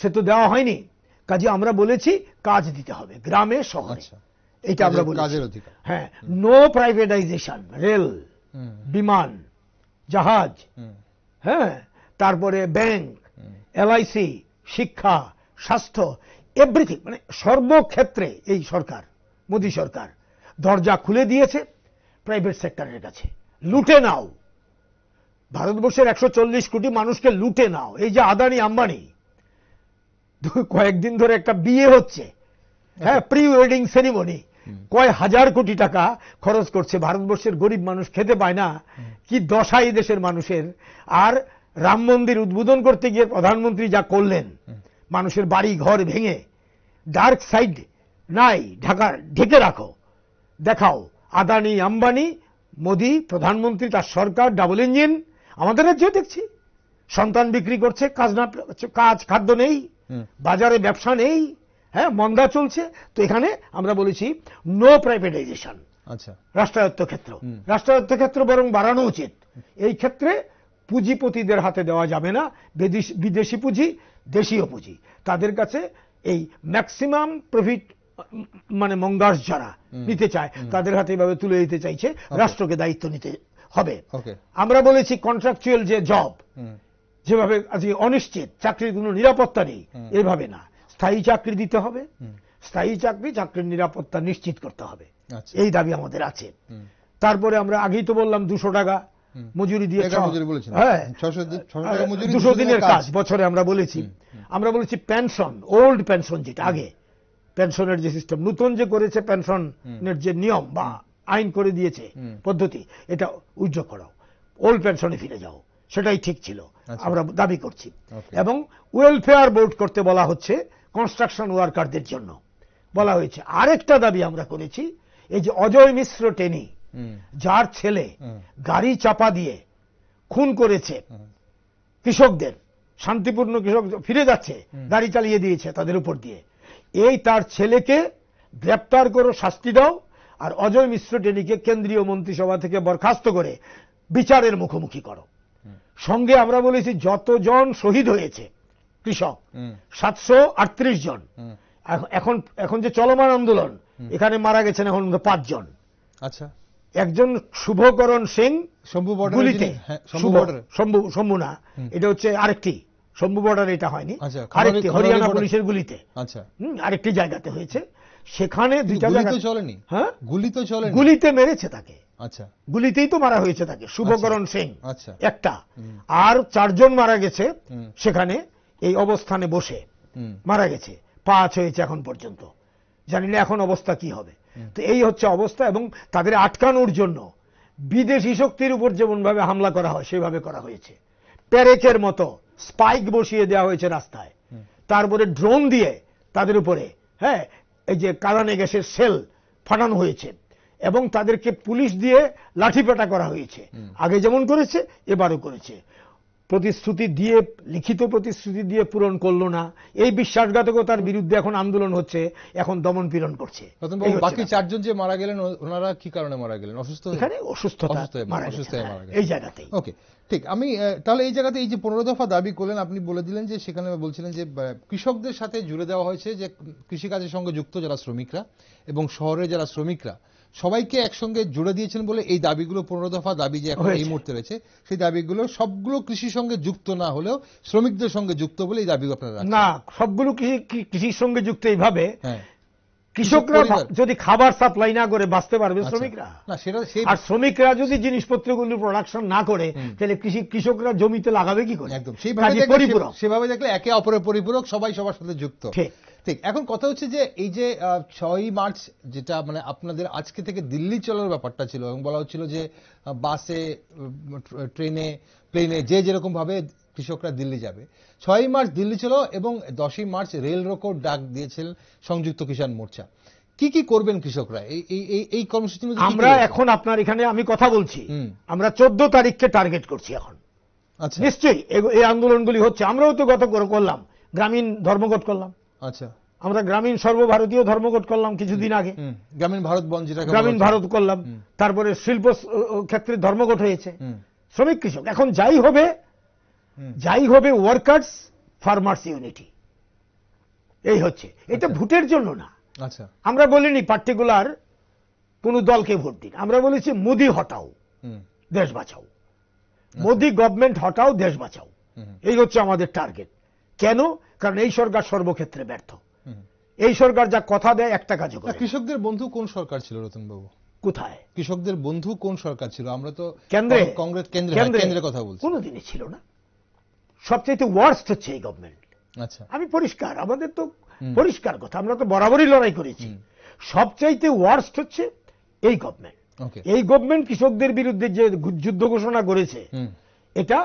সে তো দেওয়া হয়নি। কাজে আমরা বলেছি কাজ দিতে হবে গ্রামে শহরে, এটা আমরা বলি কাজের অধিকার। হ্যাঁ, নো প্রাইভেটাইজেশন, রেল, বিমান, জাহাজ, হ্যাঁ, তারপরে ব্যাংক, এলআইসি, শিক্ষা, স্বাস্থ্য, এভরিথিং, মানে সর্বক্ষেত্রে এই সরকার, মোদী সরকার দরজা খুলে দিয়েছে প্রাইভেট সেক্টরের কাছে। লুটে নাও, ভারতবর্ষের 140 কোটি মানুষকে লুটে নাও। এই যে আদানি আম্বানি, কয়েকদিন ধরে একটা বিয়ে হচ্ছে, হ্যাঁ, প্রি ওয়েডিং সেরিমনি, কয় হাজার কোটি টাকা খরচ করছে। ভারতবর্ষের গরিব মানুষ খেতে পায় না, কি দশা এই দেশের মানুষের। আর রাম মন্দির উদ্বোধন করতে গিয়ে প্রধানমন্ত্রী যা করলেন, মানুষের বাড়ি ঘর ভেঙে, ডার্ক সাইড নাই, ঢেকে রাখো, দেখাও। আদানি আম্বানি, মোদি প্রধানমন্ত্রী, তার সরকার, ডাবল ইঞ্জিন। আমাদের রাজ্যেও দেখছি সন্তান বিক্রি করছে, কাজ খাদ্য নেই, বাজারে ব্যবসা নেই, হ্যাঁ, মন্দা চলছে। তো এখানে আমরা বলেছি নো প্রাইভেটাইজেশন। আচ্ছা, রাষ্ট্রায়ত্ত ক্ষেত্র বরং বাড়ানো উচিত। এই ক্ষেত্রে পুঁজিপতিদের হাতে দেওয়া যাবে না, বিদেশি পুঁজি, দেশীয় পুঁজি, তাদের কাছে এই ম্যাক্সিমাম প্রফিট মানে মঙ্গাস যারা নিতে চায় তাদের হাতে এভাবে তুলে দিতে চাইছে, রাষ্ট্রকে দায়িত্ব নিতে হবে। আমরা বলেছি কন্ট্রাকচুয়াল যে জব, যেভাবে আজকে অনিশ্চিত, চাকরির কোনো নিরাপত্তা নেই, এভাবে না, স্থায়ী চাকরি দিতে হবে। স্থায়ী চাকরির নিরাপত্তা নিশ্চিত করতে হবে। আচ্ছা। এই দাবি আমাদের আছে। তারপরে আমরা আগেই তো বললাম 200 টাকা মজুরি দিয়ে, হ্যাঁ 200 দিনের কাজ বছরে আমরা বলেছি। আমরা বলেছি পেনশন, ওল্ড পেনশন যেটা আগে পেনশনের যে সিস্টেম, নতুন যে করেছে পেনশনের যে নিয়ম বা আইন করে দিয়েছে পদ্ধতি, এটা উইথড্র করাও, ওল্ড পেনশনে ফিরে যাও, সেটাই ঠিক ছিল আমরা দাবি করছি। এবং ওয়েলফেয়ার বোর্ড করতে বলা হচ্ছে কনস্ট্রাকশন ওয়ার্কারদের জন্য বলা হয়েছে। আরেকটা দাবি আমরা করেছি, এই যে অজয় মিশ্র টেনি, যার ছেলে গাড়ি চাপা দিয়ে খুন করেছে কৃষকদের, শান্তিপূর্ণ কৃষক ফিরে যাচ্ছে, গাড়ি চালিয়ে দিয়েছে তাদের উপর দিয়ে, এই তার ছেলেকে গ্রেপ্তার করো, শাস্তি দাও, আর অজয় মিশ্র টেনিকে কেন্দ্রীয় মন্ত্রিসভা থেকে বরখাস্ত করে বিচারের মুখোমুখি করো। সঙ্গে আমরা বলেছি যতজন শহীদ হয়েছে কৃষক 738 জন, এখন যে চলমান আন্দোলন এখানে মারা গেছেন এখন 5 জন। আচ্ছা, একজন শুভকরণ সিং গুলিতে, শম্ভু না, এটা হচ্ছে আরেকটি শম্ভু বর্ডার, এটা হয়নি, আরেকটি হরিয়ানা পুলিশের গুলিতে, আচ্ছা আরেকটি জায়গাতে হয়েছে। সেখানে দুইটা জায়গা চলেনি, হ্যাঁ গুলি তো চলে, গুলিতে মেরেছে তাকে, আচ্ছা গুলিতেই তো মারা হয়েছে তাকে, শুভকরণ সিং একটা, আর 4 জন মারা গেছে সেখানে এই অবস্থানে বসে মারা গেছে, 5 হয়েছে এখন পর্যন্ত, জানি না এখন অবস্থা কি হবে। তো এই হচ্ছে অবস্থা, এবং তাদের আটকানোর জন্য বিদেশি শক্তির উপর যেমন ভাবে হামলা করা হয় সেভাবে করা হয়েছে, প্যারেকের মতো স্পাইক বসিয়ে দেওয়া হয়েছে রাস্তায়, তারপরে ড্রোন দিয়ে তাদের উপরে, হ্যাঁ এই যে কারানে গ্যাসের সেল ফাটানো হয়েছে, এবং তাদেরকে পুলিশ দিয়ে লাঠিপেটা করা হয়েছে, আগে যেমন করেছে এবারও করেছে। প্রতিশ্রুতি দিয়ে, লিখিত প্রতিশ্রুতি দিয়ে পূরণ করলো না, এই বিশ্বাসঘাতকতার বিরুদ্ধে এখন আন্দোলন হচ্ছে, এখন দমন পীড়ন করছে। বাকি 4 জন যে মারা গেলেন ওনারা কি কারণে মারা গেলেন? অসুস্থ, এখানে অসুস্থতা মারা গেলেন এই জায়গাতেই। ওকে ঠিক, আমি তাহলে এই জায়গাতে এই যে 15 দফা দাবি করলেন, আপনি বলে দিলেন যে সেখানে বলছিলেন যে কৃষকদের সাথে জুড়ে দেওয়া হয়েছে, যে কৃষিকাজের সঙ্গে যুক্ত যারা শ্রমিকরা এবং শহরে যারা শ্রমিকরা সবাইকে একসঙ্গে জুড়ে দিয়েছেন বলে এই দাবিগুলো 15 দফা দাবি যে এখন এই মুহূর্তে রয়েছে, সেই দাবিগুলো সবগুলো কৃষির সঙ্গে যুক্ত না হলেও শ্রমিকদের সঙ্গে যুক্ত বলে এই দাবি আপনারা না, সবগুলো কৃষির সঙ্গে যুক্ত এইভাবে কৃষকরা যদি খাবার সাপ্লাই না করে বাঁচতে পারবে শ্রমিকরা, আর শ্রমিকরা যদি জিনিসপত্রগুলো প্রোডাকশন না করে তাহলে কৃষকরা জমিতে লাগাবে কি করে? একদম সেভাবে দেখলে একে অপরের পরিপূরক, সবাই সবার সাথে যুক্ত। ঠিক, এখন কথা হচ্ছে যে এই যে 6ই মার্চ যেটা মানে আপনাদের আজকে থেকে দিল্লি চলার ব্যাপারটা ছিল, এবং বলা হচ্ছিল যে বাসে, ট্রেনে, প্লেনে যে যেরকম ভাবে কৃষকরা দিল্লি যাবে, 6ই মার্চ দিল্লি চলো এবং 10ই মার্চ রেল রোকোর ডাক দিয়েছিল সংযুক্ত কিষাণ মোর্চা। কি কি করবেন কৃষকরা এই কর্মসূচির মধ্যে? আমরা এখন আপনার এখানে আমি কথা বলছি, আমরা 14 তারিখকে টার্গেট করছি এখন। আচ্ছা, নিশ্চয়ই এই আন্দোলনগুলি হচ্ছে, আমরাও তো গত করলাম, গ্রামীণ ধর্মঘট করলাম। আচ্ছা, আমরা গ্রামীণ সর্বভারতীয় ধর্মঘট করলাম কিছুদিন আগে, গ্রামীণ ভারত বন্ধ, গ্রামীণ ভারত করলাম, তারপরে শিল্প ক্ষেত্রে ধর্মঘট হয়েছে, শ্রমিক কৃষক। এখন যাই হবে ওয়ার্কার্স ফার্মার্স ইউনিটি, এই হচ্ছে, এটা ভোটের জন্য না। আচ্ছা, আমরা বলিনি পার্টিকুলার কোন দলকে ভোট দিন, আমরা বলেছি মোদি হটাও দেশ বাঁচাও, মোদি গভর্নমেন্ট হটাও দেশ বাঁচাও, এই হচ্ছে আমাদের টার্গেট। কেন? কারণ এই সরকার সর্বক্ষেত্রে ব্যর্থ, এই সরকার যা কথা দেয় একটা কাজ করে। কৃষকদের বন্ধু কোন সরকার ছিল রতন বাবু? কোথায় কৃষকদের বন্ধু কোন সরকার ছিল? আমরা তো কংগ্রেস কেন্দ্রের কথা বলছি। কোনদিনই ছিল না, সবচেয়ে ওয়ার্স্ট হচ্ছে এই গভর্নমেন্ট। আচ্ছা, আমি পরিষ্কার, আমাদের তো পরিষ্কার কথা, আমরা তো বরাবরই লড়াই করেছি, সবচাইতে ওয়ার্স্ট হচ্ছে এই গভর্নমেন্ট। এই গভর্নমেন্ট কৃষকদের বিরুদ্ধে যে যুদ্ধ ঘোষণা করেছে এটা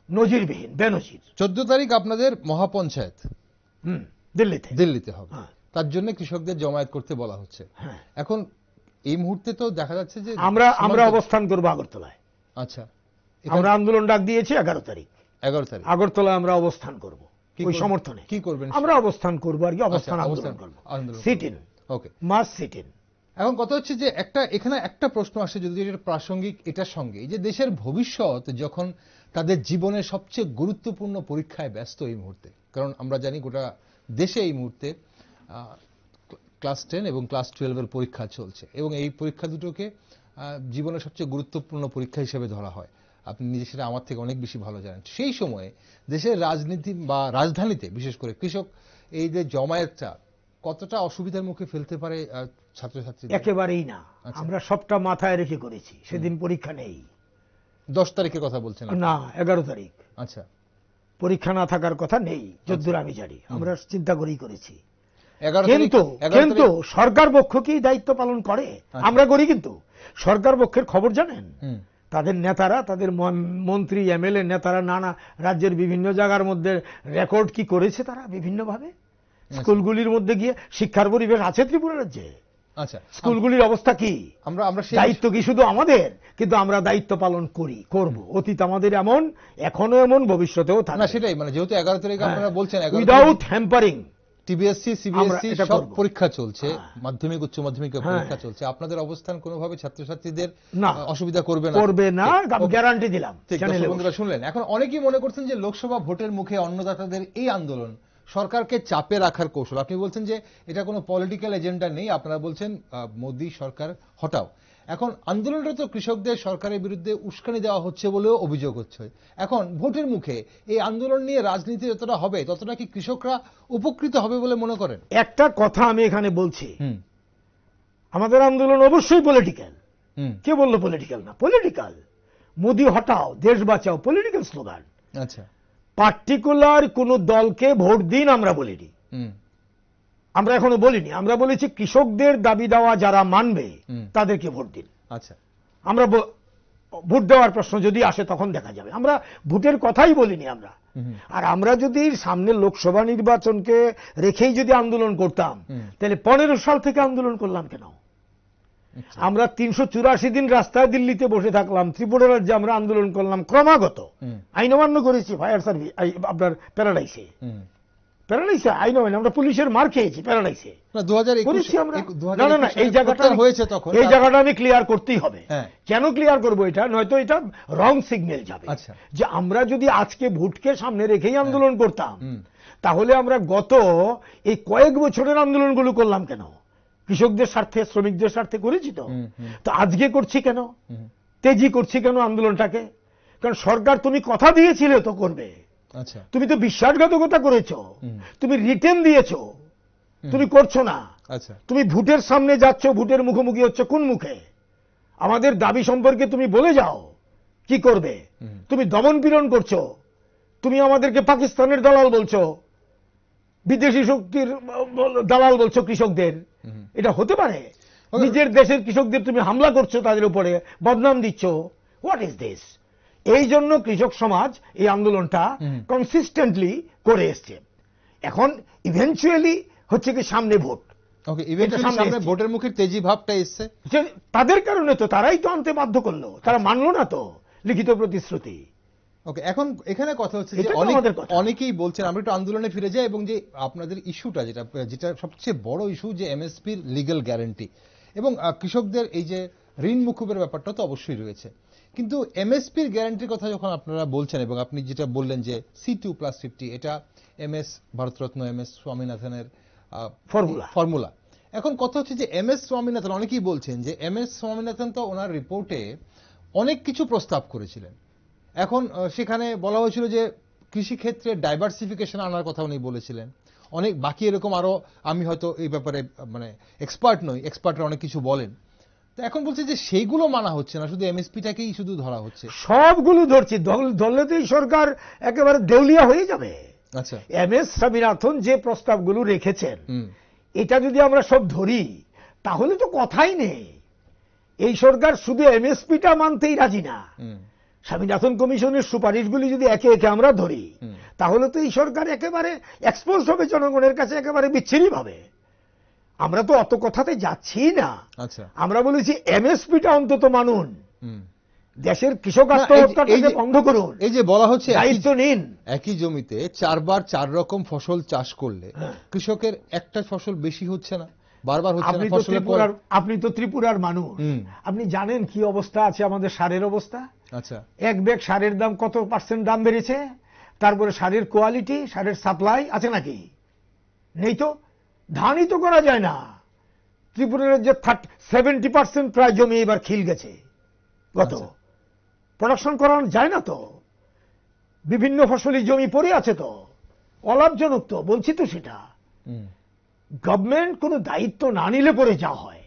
নজিরবিহীন, বেনজির। 14 তারিখ আপনাদের মহাপঞ্চায়েত দিল্লিতে হবে, তার জন্য কৃষকদের জমায়েত করতে বলা হচ্ছে। এখন এই মুহূর্তে তো দেখা যাচ্ছে যে আমরা অবস্থান করবো আগরতলায়। আচ্ছা, আমরা আন্দোলন ডাক দিয়েছি 11 তারিখ আগরতলায় আমরা অবস্থান করব, ওই সমর্থনে। কি করবেন? আমরা অবস্থান করবো আর কি, অবস্থান আন্দোলন করবো, sit in, okay, mass sit in. এখন কথা হচ্ছে যে এখানে একটা প্রশ্ন আসে, যদি এটা প্রাসঙ্গিক, এটার সঙ্গে এই যে দেশের ভবিষ্যৎ যখন তাদের জীবনের সবচেয়ে গুরুত্বপূর্ণ পরীক্ষায় ব্যস্ত এই মুহূর্তে, কারণ আমরা জানি গোটা দেশে এই মুহূর্তে ক্লাস 10 এবং ক্লাস 12-এর পরীক্ষা চলছে, এবং এই পরীক্ষা দুটোকে জীবনের সবচেয়ে গুরুত্বপূর্ণ পরীক্ষা হিসেবে ধরা হয়। আপনি নিজে সেটা আমার থেকে অনেক বেশি ভালো জানেন। সেই সময়ে দেশের রাজনীতি বা রাজধানীতে বিশেষ করে কৃষক এই যে জমায়েতটা কতটা অসুবিধার মুখে ফেলতে পারে ছাত্রছাত্রী? একেবারেই না, আমরা সবটা মাথায় রেখে করেছি। সেদিন পরীক্ষা নেই। 10 তারিখের কথা বলছেন? না, 11 তারিখ। আচ্ছা, পরীক্ষা না থাকার কথা নেই যদ্দূর আমি জানি, আমরা চিন্তা করেই করেছি। 11 কিন্তু সরকার পক্ষ কি দায়িত্ব পালন করে? আমরা করি, কিন্তু সরকার পক্ষের খবর জানেন? তাদের নেতারা, তাদের মন্ত্রী এমএলএ নেতারা নানা রাজ্যের বিভিন্ন জায়গার মধ্যে রেকর্ড কি করেছে তারা বিভিন্নভাবে। স্কুলগুলির মধ্যে গিয়ে শিক্ষার পরিবেশ আছে ত্রিপুরা রাজ্যে? আচ্ছা, স্কুলগুলির অবস্থা কি? আমরা দায়িত্ব কি শুধু আমাদের? কিন্তু আমরা দায়িত্ব পালন করব। অতীত আমাদের এমন, এখনো এমন, ভবিষ্যতেও থাকবে। না সেটাই, মানে যেহেতু 11 তারিখ আপনারা বলছেন, উইদাউট হ্যাম্পারিং টিবিএসসি সিবিএসসি সব পরীক্ষা চলছে, মাধ্যমিক উচ্চ মাধ্যমিকের পরীক্ষা চলছে। আপনাদের অবস্থান কোনোভাবে ছাত্রছাত্রীদের অসুবিধা করবে না? আমি গ্যারান্টি দিলাম। বন্ধুরা শুনলেন, এখন অনেকেই মনে করছেন যে লোকসভা ভোটের মুখে অন্নদাতাদের এই আন্দোলন সরকারকে চাপে রাখার কৌশল। আপনি বলছেন যে এটা কোনো পলিটিক্যাল এজেন্ডা নেই, আপনারা বলছেন মোদী সরকার হটাও। এখন আন্দোলনটা তো কৃষকদের সরকারের বিরুদ্ধে উস্কানি দেওয়া হচ্ছে বলেও অভিযোগ হচ্ছে। এখন ভোটের মুখে এই আন্দোলন নিয়ে রাজনীতি যতটা হবে ততটা কি কৃষকরা উপকৃত হবে বলে মনে করেন? একটা কথা আমি এখানে বলছি, আমাদের আন্দোলন অবশ্যই পলিটিক্যাল। কে বললো পলিটিক্যাল না? পলিটিক্যাল। মোদী হটাও, দেশ বাঁচাও, পলিটিক্যাল স্লোগান। আচ্ছা, পার্টিকুলার কোন দলকে ভোট দিন আমরা বলিনি, আমরা এখনো বলিনি। আমরা বলেছি কৃষকদের দাবি দেওয়া যারা মানবে তাদেরকে ভোট দিন। আচ্ছা, আমরা ভোট দেওয়ার প্রশ্ন যদি আসে তখন দেখা যাবে। আমরা ভোটের কথাই বলিনি আমরা। আর আমরা যদি সামনে লোকসভা নির্বাচনকে রেখেই যদি আন্দোলন করতাম, তাহলে 15 সাল থেকে আন্দোলন করলাম কেন? আমরা 384 দিন রাস্তায় দিল্লিতে বসে থাকলাম, ত্রিপুরা রাজ্যে আমরা আন্দোলন করলাম ক্রমাগত, আইন অমান্য করেছি। ফায়ার সার্ভিস আপনার প্যারাডাইসে আইন অমান্য, আমরা পুলিশের মার খেয়েছি প্যারাডাইসে। এই জায়গাটা আমি ক্লিয়ার করতেই হবে। কেন ক্লিয়ার করবো এটা? নয়তো এটা রং সিগন্যাল যাবে যে আমরা যদি আজকে ভোটকে সামনে রেখেই আন্দোলন করতাম, তাহলে আমরা গত এই কয়েক বছরের আন্দোলনগুলো করলাম কেন? কৃষকদের স্বার্থে, শ্রমিকদের স্বার্থে করেছি তো আজকে করছি কেন? তেজি করছি কেন আন্দোলনটাকে? কারণ সরকার তুমি কথা দিয়েছিলে তো করবে, তুমি তো বিশ্বাসঘাতকতা করেছো, তুমি রিটেন দিয়েছো, তুমি করছো না। তুমি ভোটের সামনে যাচ্ছ, ভোটের মুখোমুখি হচ্ছে কোন মুখে? আমাদের দাবি সম্পর্কে তুমি বলে যাও কি করবে। তুমি দমন পীড়ন করছো, তুমি আমাদেরকে পাকিস্তানের দালাল বলছো, বিদেশি শক্তির দালাল বলছো কৃষকদের। এটা হতে পারে? নিজের দেশের কৃষকদের তুমি হামলা করছো, তাদের উপরে বদনাম দিচ্ছ। What is this? এই জন্য কৃষক সমাজ এই আন্দোলনটা কনসিস্টেন্টলি করে এসছে। এখন ইভেন্চুয়ালি হচ্ছে কি সামনে ভোট, ভোটের মুখে তেজি ভাবটা এসছে তাদের কারণে। তো তারাই তো আনতে বাধ্য করলো, তারা মানলো না তো লিখিত প্রতিশ্রুতি। ওকে, এখন এখানে কথা হচ্ছে যে অনেকেই বলছেন, আমরা একটু আন্দোলনে ফিরে যাই, এবং যে আপনাদের ইস্যুটা যেটা সবচেয়ে বড় ইস্যু, যে এমএসপির লিগ্যাল গ্যারান্টি এবং কৃষকদের এই যে ঋণ মুকুবের ব্যাপারটা তো অবশ্যই রয়েছে। কিন্তু এমএসপির গ্যারান্টির কথা যখন আপনারা বলছেন, এবং আপনি যেটা বললেন যে C2+50, এটা MS ভারতরত্ন MS স্বামীনাথনের ফর্মুলা। এখন কথা হচ্ছে যে MS স্বামীনাথন, অনেকেই বলছেন যে MS স্বামীনাথন তো ওনার রিপোর্টে অনেক কিছু প্রস্তাব করেছিলেন। এখন সেখানে বলা হয়েছিল যে কৃষিক্ষেত্রে ডাইভার্সিফিকেশন আনার কথা উনি বলেছিলেন। অনেক বাকি এরকম আরো, আমি হয়তো এই ব্যাপারে মানে এক্সপার্ট নই, এক্সপার্টরা অনেক কিছু বলেন। তো এখন বলছে যে সেইগুলো মানা হচ্ছে না, শুধু এমএসপিটাকেই শুধু ধরা হচ্ছে। সবগুলো ধরছি, ধরলেতেই সরকার একেবারে দেউলিয়া হয়ে যাবে। আচ্ছা, MS স্বামীনাথন যে প্রস্তাবগুলো রেখেছেন, এটা যদি আমরা সব ধরি তাহলে তো কথাই নেই। এই সরকার শুধু এমএসপিটা মানতেই রাজি না। স্বামীনাথন কমিশনের সুপারিশগুলি যদি একে একে আমরা ধরি, তাহলে তো এই সরকার একেবারে এক্সপোজ হবে জনগণের কাছে, একেবারে বিচ্ছিরি ভাবে। আমরা তো অত কথাতে যাচ্ছি না। আমরা বলেছি এমএসপিটা অন্তত মানুন, দেশের কৃষক আত্মহত্যাটাকে বন্ধ করুন। এই যে বলা হচ্ছে দায়িত্ব নিন। একই জমিতে 4 বার 4 রকম ফসল চাষ করলে কৃষকের একটা ফসল বেশি হচ্ছে না, বারবার হচ্ছে না। আপনি তো ত্রিপুরার মানুষ, আপনি জানেন কি অবস্থা আছে আমাদের সারের অবস্থা। আচ্ছা, এক ব্যাগ সারের দাম কত % দাম বেড়েছে? তারপরে সারের কোয়ালিটি, সারের সাপ্লাই আছে নাকি? নেই তো। ধানই তো করা যায় না। ত্রিপুরার যে 70% প্রায় জমি এবার খিল গেছে। গত প্রোডাকশন করানো যায় না তো, বিভিন্ন ফসলি জমি পড়ে আছে তো, অলাভজনক তো, বলছি তো সেটা। গভর্নমেন্ট কোনো দায়িত্ব না নিলে পরে যা হয়,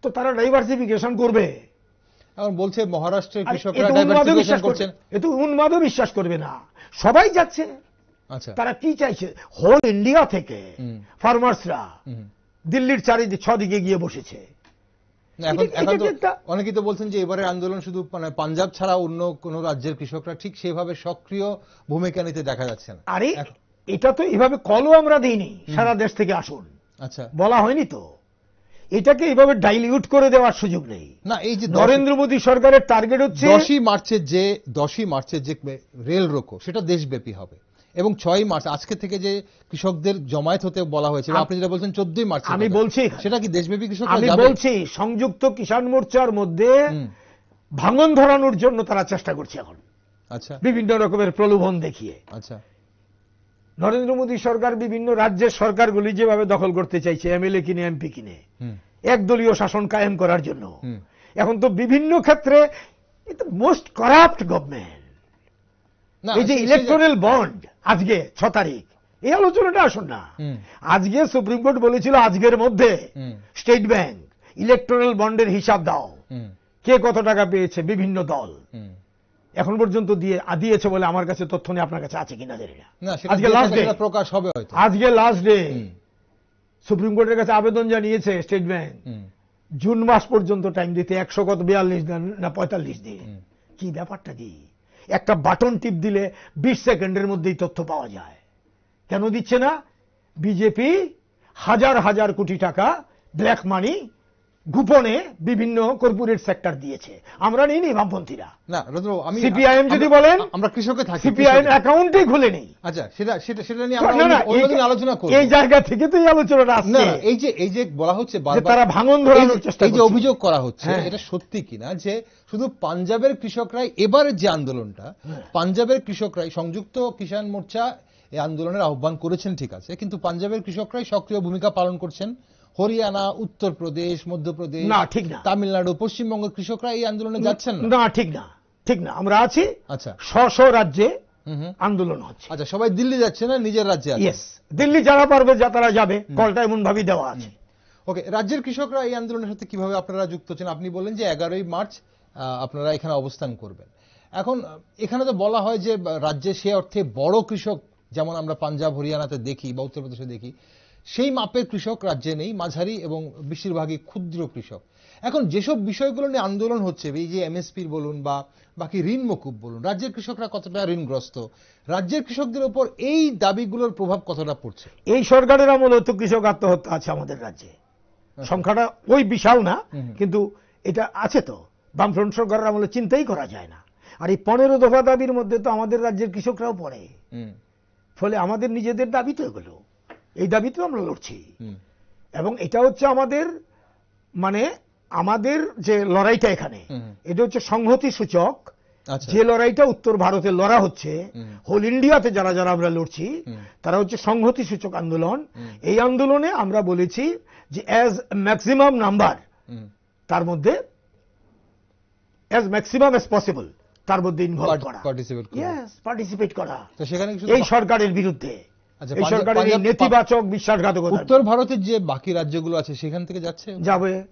তো তারা ডাইভার্সিফিকেশন করবে। এখন বলছে মহারাষ্ট্রের কৃষকরা ডাইভার্সিফিকেশন করছেন, এত উন্মাদও বিশ্বাস করবে না, সবাই যাচ্ছে। আচ্ছা, তারা কি চাইছে? হোল ইন্ডিয়া থেকে ফার্মার্সরা দিল্লির চারিদিকে 6 দিকে গিয়ে বসেছে। এখন তো অনেকেই তো বলছেন যে এবারের আন্দোলন শুধু মানে পাঞ্জাব ছাড়া অন্য কোন রাজ্যের কৃষকরা ঠিক সেভাবে সক্রিয় ভূমিকা নিতে দেখা যাচ্ছে না। আরে এটা তো এভাবে কলও আমরা দিইনি, সারা দেশ থেকে আসুন, আচ্ছা, বলা হয়নি তো। এটাকে এইভাবে ডাইলিউট করে দেওয়ার সুযোগ নেই না। এই যে নরেন্দ্র মোদী সরকারের টার্গেট হচ্ছে 10ই মার্চের যে রেল রোকো সেটা দেশব্যাপী হবে, এবং 6ই মার্চ আজকে থেকে যে কৃষকদের জমায়েত হতে বলা হয়েছে, আপনি যেটা বলছেন 14ই মার্চ, আমি বলছি সেটা কি দেশব্যাপী কৃষক? আমি বলছি সংযুক্ত কিষাণ মোর্চার মধ্যে ভাঙন ধরানোর জন্য তারা চেষ্টা করছে এখন। আচ্ছা, বিভিন্ন রকমের প্রলোভন দেখিয়ে। আচ্ছা, নরেন্দ্র মোদী সরকার বিভিন্ন রাজ্যের সরকারগুলি যেভাবে দখল করতে চাইছে, এমএলএ কিনে, এমপি কিনে, একদলীয় শাসন কায়েম করার জন্য, এখন তো বিভিন্ন ক্ষেত্রে মোস্ট করাপ্ট গভর্নমেন্ট। এই যে ইলেকটোরাল বন্ড আজকে 6 তারিখ, এই আলোচনাটা আসুন না। আজকে সুপ্রিম কোর্ট বলেছিল আজকের মধ্যে স্টেট ব্যাংক ইলেকটোরাল বন্ডের হিসাব দাও, কে কত টাকা পেয়েছে বিভিন্ন দল। এখন পর্যন্ত দিয়েছে বলে আমার কাছে তথ্য নেই, আপনার কাছে আছে কিনা জানি না। আজকে লাস্ট ডে, প্রকাশ হবে হয়তো, আজকে লাস্ট ডে। সুপ্রিম কোর্টের কাছে আবেদন জানিয়েছে স্টেট ব্যাংক জুন মাস পর্যন্ত টাইম দিতে, 142 দিন না 45 দিন। কি ব্যাপারটা কি? একটা বাটন টিপ দিলে 20 সেকেন্ডের মধ্যেই তথ্য পাওয়া যায়। কেন দিচ্ছে না? বিজেপি হাজার হাজার কোটি টাকা ব্ল্যাক মানি গোপনে বিভিন্ন কর্পোরেট সেক্টর দিয়েছে, আমরা নিইনি বামপন্থীরা। না আমি সিপিআইএম যদি বলেন আমরা কৃষকে থাকি, সিপিআইএম অ্যাকাউন্টই খুলে নেই। আচ্ছা, সেটা নিয়ে আমরা অন্যদিন আলোচনা করব। এই জায়গা থেকে তো এই আলোচনাটা আসছে। না, এই যে বলা হচ্ছে বারবার তারা ভাঙন ধরানোর চেষ্টা, এই যে অভিযোগ করা হচ্ছে, এটা সত্যি কিনা যে শুধু পাঞ্জাবের কৃষকরাই এবারের যে আন্দোলনটা, পাঞ্জাবের কৃষকরাই, সংযুক্ত কিষাণ মোর্চা এই আন্দোলনের আহ্বান করেছেন ঠিক আছে, কিন্তু পাঞ্জাবের কৃষকরাই সক্রিয় ভূমিকা পালন করছেন, হরিয়ানা, উত্তরপ্রদেশ, মধ্যপ্রদেশ, না ঠিক না, তামিলনাড়ু, পশ্চিমবঙ্গের কৃষকরা এই আন্দোলনে যাচ্ছেন না। ঠিক না, ঠিক না, আমরা আছি। আচ্ছা, 100 রাজ্যে আন্দোলন হচ্ছে। আচ্ছা, সবাই দিল্লি যাচ্ছে না, নিজের রাজ্যে আছে? ইয়েস, দিল্লি যারা পারবে তারা যাবে, কলটা এমন ভাবেই দেওয়া আছে। ওকে, রাজ্যের কৃষকরা এই আন্দোলনের সাথে কিভাবে আপনারা যুক্ত হচ্ছেন? আপনি বললেন যে 11ই মার্চ আপনারা এখানে অবস্থান করবেন। এখন এখানে তো বলা হয় যে রাজ্যে সে অর্থে বড় কৃষক যেমন আমরা পাঞ্জাব, হরিয়ানাতে দেখি বা উত্তরপ্রদেশে দেখি, সেই মাপের কৃষক রাজ্যে নেই, মাঝারি এবং বেশিরভাগই ক্ষুদ্র কৃষক। এখন যেসব বিষয়গুলো নিয়ে আন্দোলন হচ্ছে, এই যে এমএসপি বলুন বা বাকি ঋণ মকুব বলুন, রাজ্যের কৃষকরা কতটা ঋণগ্রস্ত, রাজ্যের কৃষকদের উপর এই দাবিগুলোর প্রভাব কতটা পড়ছে? এই সরকারের আমলে তো কৃষক আত্মহত্যা আছে আমাদের রাজ্যে, সংখ্যাটা ওই বিশাল না, কিন্তু এটা আছে। তো বামফ্রন্ট সরকারের আমলে চিন্তাই করা যায় না। আর এই 15 দফা দাবির মধ্যে তো আমাদের রাজ্যের কৃষকরাও পড়ে, ফলে আমাদের নিজেদের দাবি তো এগুলো, এই দাবি তো আমরা লড়ছি। এবং এটা হচ্ছে আমাদের মানে আমাদের যে লড়াইটা এখানে, এটা হচ্ছে সংহতি সূচক। যে লড়াইটা উত্তর ভারতে লড়া হচ্ছে, হোল ইন্ডিয়াতে যারা যারা আমরা লড়ছি, তারা হচ্ছে সংহতি সূচক আন্দোলন। এই আন্দোলনে আমরা বলেছি যে অ্যাজ ম্যাক্সিমাম নাম্বার, তার মধ্যে অ্যাজ ম্যাক্সিমাম অ্যাজ পসিবল তার মধ্যে ইনভলভ করা, পার্টিসিপেট করা এই সরকারের বিরুদ্ধে, এই সরকারের এই নেতিবাচক বিশ্বাসঘাতকতা। উত্তর ভারতের যে বাকি রাজ্যগুলো আছে সেখান থেকে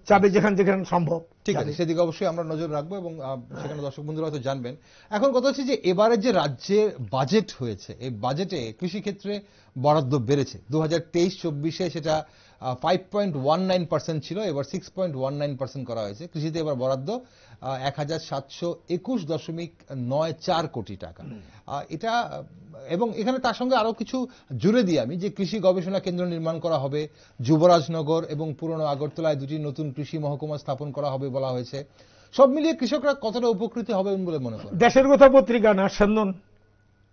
যাবে যেখান যেখানে সম্ভব। ঠিক আছে, সেদিকে অবশ্যই আমরা নজর রাখবো এবং সেখানে দর্শক বন্ধুরা হয়তো জানবেন। এখন কথা হচ্ছে যে এবারে যে রাজ্যের বাজেট হয়েছে, এই বাজেটে কৃষিক্ষেত্রে বরাদ্দ বেড়েছে। 2023-24-এ সেটা 5.19% ছিল, এবার 6.19% করা হয়েছে। কৃষিতে এবার বরাদ্দ 1721.94 কোটি টাকা। এটা এবং এখানে তার সঙ্গে আরো কিছু জুড়ে দিই আমি, যে কৃষি গবেষণা কেন্দ্র নির্মাণ করা হবে, যুবরাজনগর এবং পুরনো আগরতলায় 2টি নতুন কৃষি মহকুমা স্থাপন করা হবে বলা হয়েছে। সব মিলিয়ে কৃষকরা কতটা উপকৃত হবেন বলে মনে করেন? দেশের কথা পত্রিকা না, সন্দন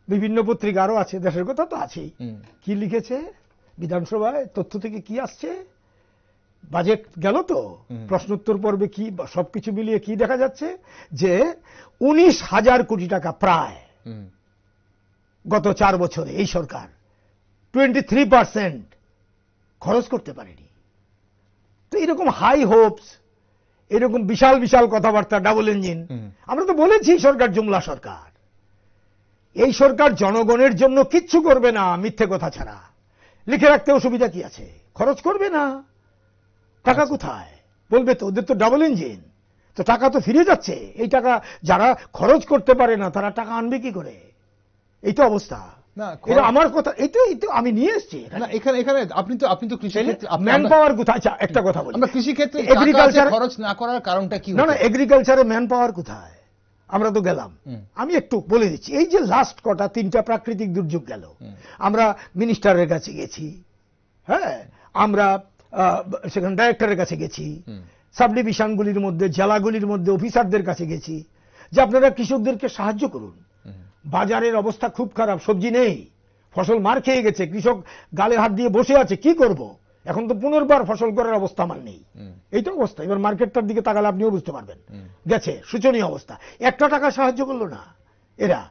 বিভিন্ন পত্রিকা আরো আছে, দেশের কথা তো আছেই। কি লিখেছে বিধানসভায়, তথ্য থেকে কি আসছে, বাজেট গেল তো প্রশ্নোত্তর পর্বে, কি সবকিছু মিলিয়ে কি দেখা যাচ্ছে যে 19,000 কোটি টাকা প্রায় গত 4 বছরে এই সরকার 23% খরচ করতে পারেনি। তো এরকম হাই হোপস, এরকম বিশাল বিশাল কথাবার্তা, ডাবল ইঞ্জিন, আমরা তো বলেছি সরকার জুমলা সরকার। এই সরকার জনগণের জন্য কিচ্ছু করবে না, মিথ্যে কথা ছাড়া। লিখে রাখতে অসুবিধা কি আছে? খরচ করবে না। টাকা কোথায়? বলবে তো ওদের তো ডাবল ইঞ্জিন, তো টাকা তো ফিরে যাচ্ছে। এই টাকা যারা খরচ করতে পারে না তারা টাকা আনবে কি করে? এই তো অবস্থা। না, এটা আমার কথা, এই তো আমি নিয়ে এসেছি। না, এখানে আপনি তো কৃষি ক্ষেত্রে ম্যান পাওয়ার কোথায়? আচ্ছা, একটা কথা বলি, আমরা কৃষি ক্ষেত্রে এগ্রিকালচার খরচ না করার কারণটা কি? না, এগ্রিকালচারে ম্যান পাওয়ার কোথায়? আমরা তো গেলাম, আমি একটু বলে দিচ্ছি। এই যে লাস্ট কটা 3টা প্রাকৃতিক দুর্যোগ গেল, আমরা মিনিস্টারের কাছে গেছি, হ্যাঁ, আমরা সেখানে ডাইরেক্টরের কাছে গেছি, সাব ডিভিশনগুলির মধ্যে, জেলাগুলির মধ্যে অফিসারদের কাছে গেছি যে আপনারা কৃষকদেরকে সাহায্য করুন। বাজারের অবস্থা খুব খারাপ, সবজি নেই, ফসল মার খেয়ে গেছে, কৃষক গালে হাত দিয়ে বসে আছে, কি করব? এখন তো পুনর্বার ফসল করার অবস্থা আমার নেই। এইটা অবস্থা। এবার মার্কেটটার দিকে তাকালে আপনিও বুঝতে পারবেন, গেছে শোচনীয় অবস্থা। একটা টাকা সাহায্য করলো না এরা।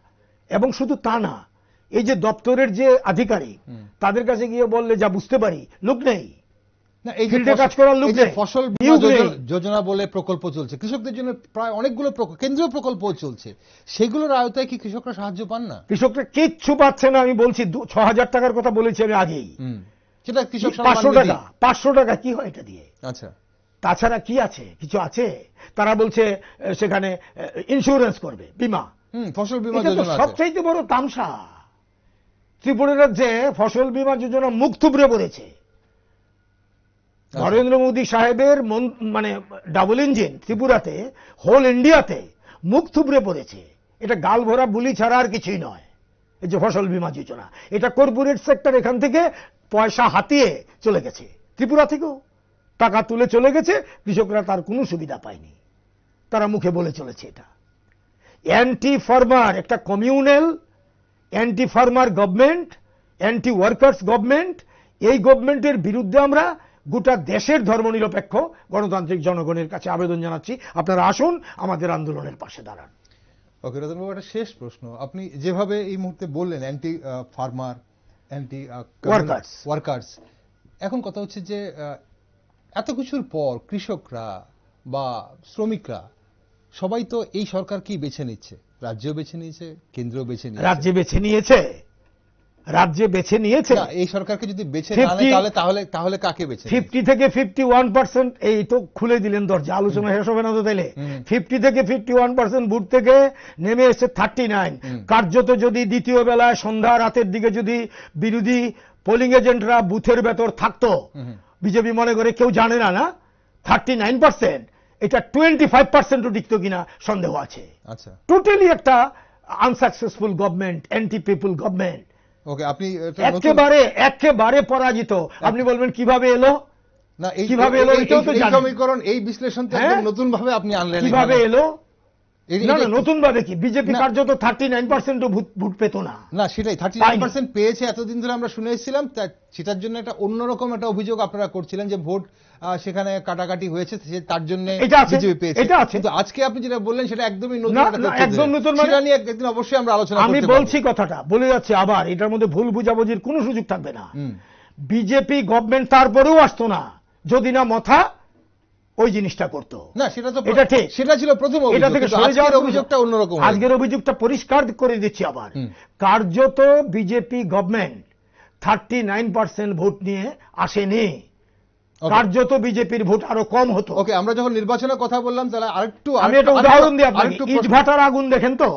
এবং শুধু তা না, এই যে দপ্তরের যে আধিকারিক, তাদের কাছে গিয়ে বললে যা বুঝতে পারি, লোক নেই। কাজ করার লোক নেই। ফসল যোজনা বলে প্রকল্প চলছে কৃষকদের জন্য, প্রায় অনেকগুলো কেন্দ্রীয় প্রকল্প চলছে, সেগুলোর আওতায় কি কৃষকরা সাহায্য পান না? কৃষকরা কিচ্ছু পাচ্ছে না। আমি বলছি 6,000 টাকার কথা বলেছি আমি আগেই। সেটা কৃষক 500 টাকা কি হয় এটা দিয়ে? আচ্ছা, তাছাড়া কি আছে? কিছু আছে? তারা বলছে সেখানে ইন্স্যুরেন্স করবে, বীমা, ফসল বীমা যোজনা। সবচাইতে বড় তামসা, ত্রিপুরা রাজ্যে ফসল বীমা যোজনা মুখ থুবড়ে পড়েছে। নরেন্দ্র মোদী সাহেবের মানে ডাবল ইঞ্জিন ত্রিপুরাতে, হোল ইন্ডিয়াতে মুখ থুবড়ে পড়েছে। এটা গাল ভরা বুলি ছাড়া আর কিছুই নয়। এই যে ফসল বীমা যোজনা, এটা কর্পোরেট সেক্টর এখান থেকে পয়সা হাতিয়ে চলে গেছে, ত্রিপুরা থেকেও টাকা তুলে চলে গেছে, কৃষকরা তার কোনো সুবিধা পায়নি। তারা মুখে বলে চলেছে এটা অ্যান্টি ফার্মার, একটা communal anti farmer government, anti workers government. এই গভর্নমেন্টের বিরুদ্ধে আমরা গোটা দেশের ধর্মনিরপেক্ষ গণতান্ত্রিক জনগণের কাছে আবেদন জানাচ্ছি, আপনারা আসুন আমাদের আন্দোলনের পাশে দাঁড়ান। ওকে রতনবাবু, একটা শেষ প্রশ্ন। আপনি যেভাবে এই মুহূর্তে বললেন অ্যান্টি ফার্মার, অ্যান্টি ওয়ার্কার্স, এখন কথা হচ্ছে যে এত কিছুর পর কৃষকরা বা শ্রমিকরা সবাই তো এই সরকারকেই বেছে নিচ্ছে, রাজ্য বেছে নিয়েছে, কেন্দ্র বেছে নিয়েছে। রাজ্যে বেছে নিয়েছে। এই সরকারকে যদি বেছে না নেয় তাহলে কাকে বেছে? 50 থেকে 51%। এই তো খুলে দিলেন দরজা, আলোচনা শেষ হবে না তো তাইলে। 50 থেকে 51% ভোট থেকে নেমে এসে 39। কার্যত যদি দ্বিতীয় বেলায় সন্ধ্যা রাতের দিকে যদি বিরোধী পোলিং এজেন্টরা বুথের ভেতর থাকতো, বিজেপি মনে করে কেউ জানে না, 39%, এটা 25%ও টিকতো কিনা সন্দেহ আছে। আচ্ছা, টোটালি একটা unsuccessful government, anti people government. Okay, আপনি একেবারে পরাজিত। আপনি বলবেন কিভাবে এলো? না, কিভাবে এলো এটাও তো জানেন। সমীকরণ, এই বিশ্লেষণ তো একদম নতুন ভাবে আপনি আনলেন। কিভাবে এলো? না, নতুন ভাবে কি? বিজেপি কার্যত 39%ও ভোট পেত না। না, সেটাই 39% পেয়েছে এতদিন ধরে আমরা শুনে এসেছিলাম। সেটার জন্য একটা অন্যরকম একটা অভিযোগ আপনারা করছিলেন যে ভোট সেখানে কাটাকাটি হয়েছে, তার জন্য বিজেপি পেয়েছে। কিন্তু আজকে আপনি যেটা বললেন সেটা একদমই নতুন একটা তথ্য। একদম নতুন, সেটা নিয়ে একদিন অবশ্যই আমরা আলোচনা করতে পারব। আমি বলছি কথাটা বলে যাচ্ছি আবার, এটার মধ্যে ভুল বুঝাবুঝির কোনো সুযোগ থাকবে না। বিজেপি গভর্নমেন্ট তারপরেও আসতো না যদি না মথা ওই জিনিসটা করতো। না, সেটা তো এটা ঠিক, সেটা ছিল প্রথম অভিযোগ। এটা থেকে সরে যাওয়ার অভিযোগটা অন্যরকম। আজকের অভিযোগটা পরিষ্কার করে দিচ্ছি আবার, কার্যত বিজেপি গভর্নমেন্ট 39% ভোট নিয়ে আসেনি। কার্যত বিজেপির ভোট আরো কম হতো। ওকে, আমরা যখন নির্বাচনের কথা বললাম তাহলে আরেকটু আমি একটা উদাহরণ দিই আপনাকে। ইটভাটার আগুন দেখেন তো,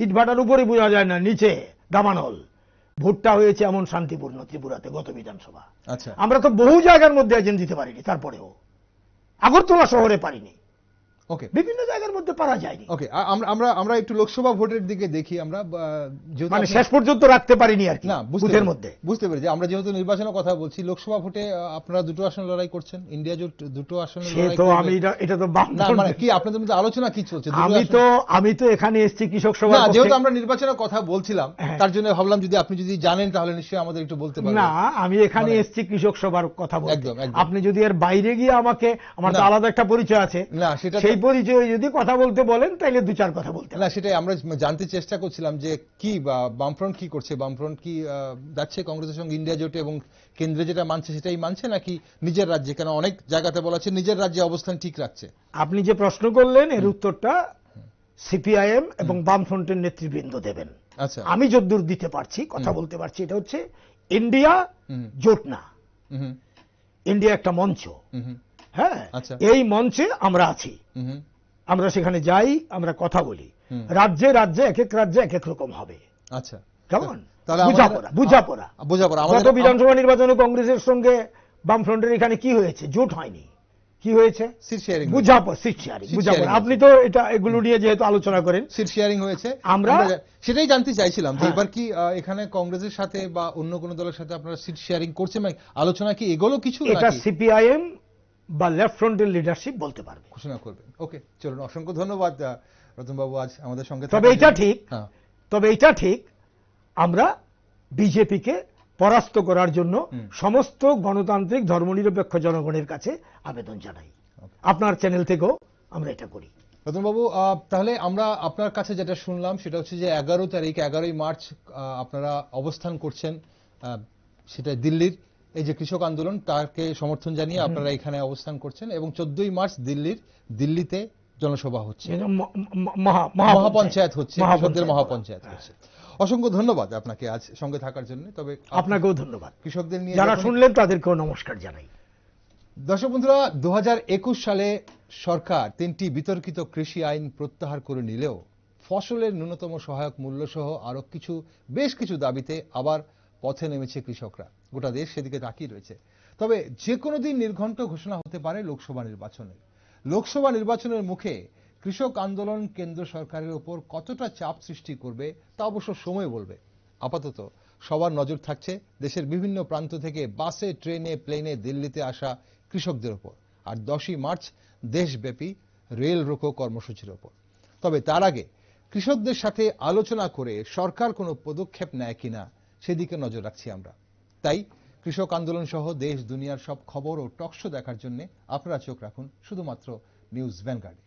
ইটভাটার উপরে বোঝা যায় না, নিচে দামানল। ভোটটা হয়েছে এমন শান্তিপূর্ণ ত্রিপুরাতে গত বিধানসভা। আচ্ছা, আমরা তো বহু জায়গার মধ্যে এজেন্ট দিতে পারিনি, তারপরেও আগরতলা শহরে পারিনি। ওকে, বিভিন্ন জায়গার মধ্যে পারা যায়নি। ওকে, আমরা একটু লোকসভা ভোটের দিকে দেখি। আমরা মানে শেষ পর্যন্ত রাখতে পারিনি আর কি। না, বুথের মধ্যে বুঝতে পেরেছি। আমরা যেহেতু নির্বাচনের কথা বলছি, লোকসভা ভোটে আপনারা 2টো আসন লড়াই করছেন, ইন্ডিয়া জোট 2টো আসন লড়াই করছে। আমি এটা তো মানে কি আপনাদের মধ্যে আলোচনা কি চলছে? আমি তো এখানে এসেছি কৃষক সভা। যেহেতু আমরা নির্বাচনের কথা বলছিলাম, তার জন্য ভাবলাম আপনি যদি জানেন তাহলে নিশ্চয়ই আমাদের একটু বলতে পারবেন। না, আমি এখানে এসেছি কৃষক সভার কথা বলতে। আপনি যদি এর বাইরে গিয়ে আমাকে, আমার তো আলাদা একটা পরিচয় আছে, না সেটা, সেই পরিচয়ে যদি কথা বলতে বলেন তাইলে 2-4 কথা বলতে। না, সেটাই আমরা জানতে চেষ্টা করছিলাম যে কি বামফ্রন্ট কি করছে, বামফ্রন্ট কি যাচ্ছে কংগ্রেসের সঙ্গে ইন্ডিয়া জোটে এবং কেন্দ্রে যেটা মানছে সেটাই মানছে, নাকি নিজের রাজ্যে, কেন অনেক জায়গাতে বলা হচ্ছে নিজের রাজ্যে অবস্থান ঠিক রাখছে। আপনি যে প্রশ্ন করলেন এর উত্তরটা সিপিআইএম এবং বামফ্রন্টের নেতৃবৃন্দ দেবেন। আচ্ছা, আমি যতদূর দিতে পারছি, কথা বলতে পারছি, এটা হচ্ছে ইন্ডিয়া জোট না, ইন্ডিয়া একটা মঞ্চ, হ্যাঁ, এই মঞ্চে আমরা আছি, আমরা সেখানে যাই, আমরা কথা বলি, রাজ্যে রাজ্যে এক এক রাজ্যে এক এক রকম হবে। আচ্ছা, কেমন বুঝাপড়া। গত বিধানসভা নির্বাচনে কংগ্রেসের সঙ্গে বামফ্রন্টের এখানে কি হয়েছে? জোট হয়নি, কি হয়েছে? সিট শেয়ারিং, বুঝাপড়া। আপনি তো এটা এগুলো নিয়ে যেহেতু আলোচনা করেন, সিট শেয়ারিং হয়েছে, আমরা সেটাই জানতে চাইছিলাম যে এবার কি এখানে কংগ্রেসের সাথে বা অন্য কোন দলের সাথে আপনারা সিট শেয়ারিং করছেন, আলোচনা কি এগুলো কিছু? এটা সিপিআইএম বা লেফট ফ্রন্টের লিডারশিপ বলতে পারবে, ঘোষণা করবেন। ওকে, চলুন, অসংখ্য ধন্যবাদ রতনবাবু আজ আমাদের সঙ্গে। তবে এটা ঠিক আমরা বিজেপিকে পরাস্ত করার জন্য সমস্ত গণতান্ত্রিক ধর্মনিরপেক্ষ জনগণের কাছে আবেদন জানাই। আপনার চ্যানেল থেকেও আমরা এটা করি। রতনবাবু, তাহলে আমরা আপনার কাছে যেটা শুনলাম সেটা হচ্ছে যে 11 তারিখ 11ই মার্চ আপনারা অবস্থান করছেন, সেটা দিল্লির এই যে কৃষক আন্দোলন তাকে সমর্থন জানিয়ে আপনারা এখানে অবস্থান করছেন, এবং 14ই মার্চ দিল্লিতে জনসভা হচ্ছে, মহাপঞ্চায়েত হচ্ছে, কৃষকদের মহাপঞ্চায়েত হচ্ছে। অসংখ্য ধন্যবাদ আপনাকে আজ সঙ্গে থাকার জন্য। তবে আপনাকেও ধন্যবাদ। কৃষকদের নিয়ে যারা শুনলেন তাদেরকেও নমস্কার জানাই। দর্শক বন্ধুরা, 2021 সালে সরকার 3টি বিতর্কিত কৃষি আইন প্রত্যাহার করে নিলেও ফসলের ন্যূনতম সহায়ক মূল্য সহ আরো বেশ কিছু দাবিতে আবার পথে নেমেছে কৃষকরা। গোটা দেশ সেদিকে তাকিয়ে রয়েছে। তবে যে কোনো দিন নির্ঘণ্ট ঘোষণা হতে পারে লোকসভা নির্বাচনের মুখে কৃষক আন্দোলন কেন্দ্র সরকারের উপর কতটা চাপ সৃষ্টি করবে তা অবশ্য সময় বলবে। আপাতত সবার নজর থাকছে দেশের বিভিন্ন প্রান্ত থেকে বাসে, ট্রেনে, প্লেনে দিল্লিতে আসা কৃষকদের উপর, আর 10ই মার্চ দেশব্যাপী রেল রোকো কর্মসূচির উপর। তবে তার আগে কৃষকদের সাথে আলোচনা করে সরকার কোনো পদক্ষেপ নেয় কিনা সেদিকে নজর রাখছি আমরা। তাই কৃষক আন্দোলন সহ দেশ দুনিয়ার সব খবর ও টকশো দেখার জন্য আপনারা চোখ রাখুন শুধুমাত্র নিউজ ভ্যানগার্ডে।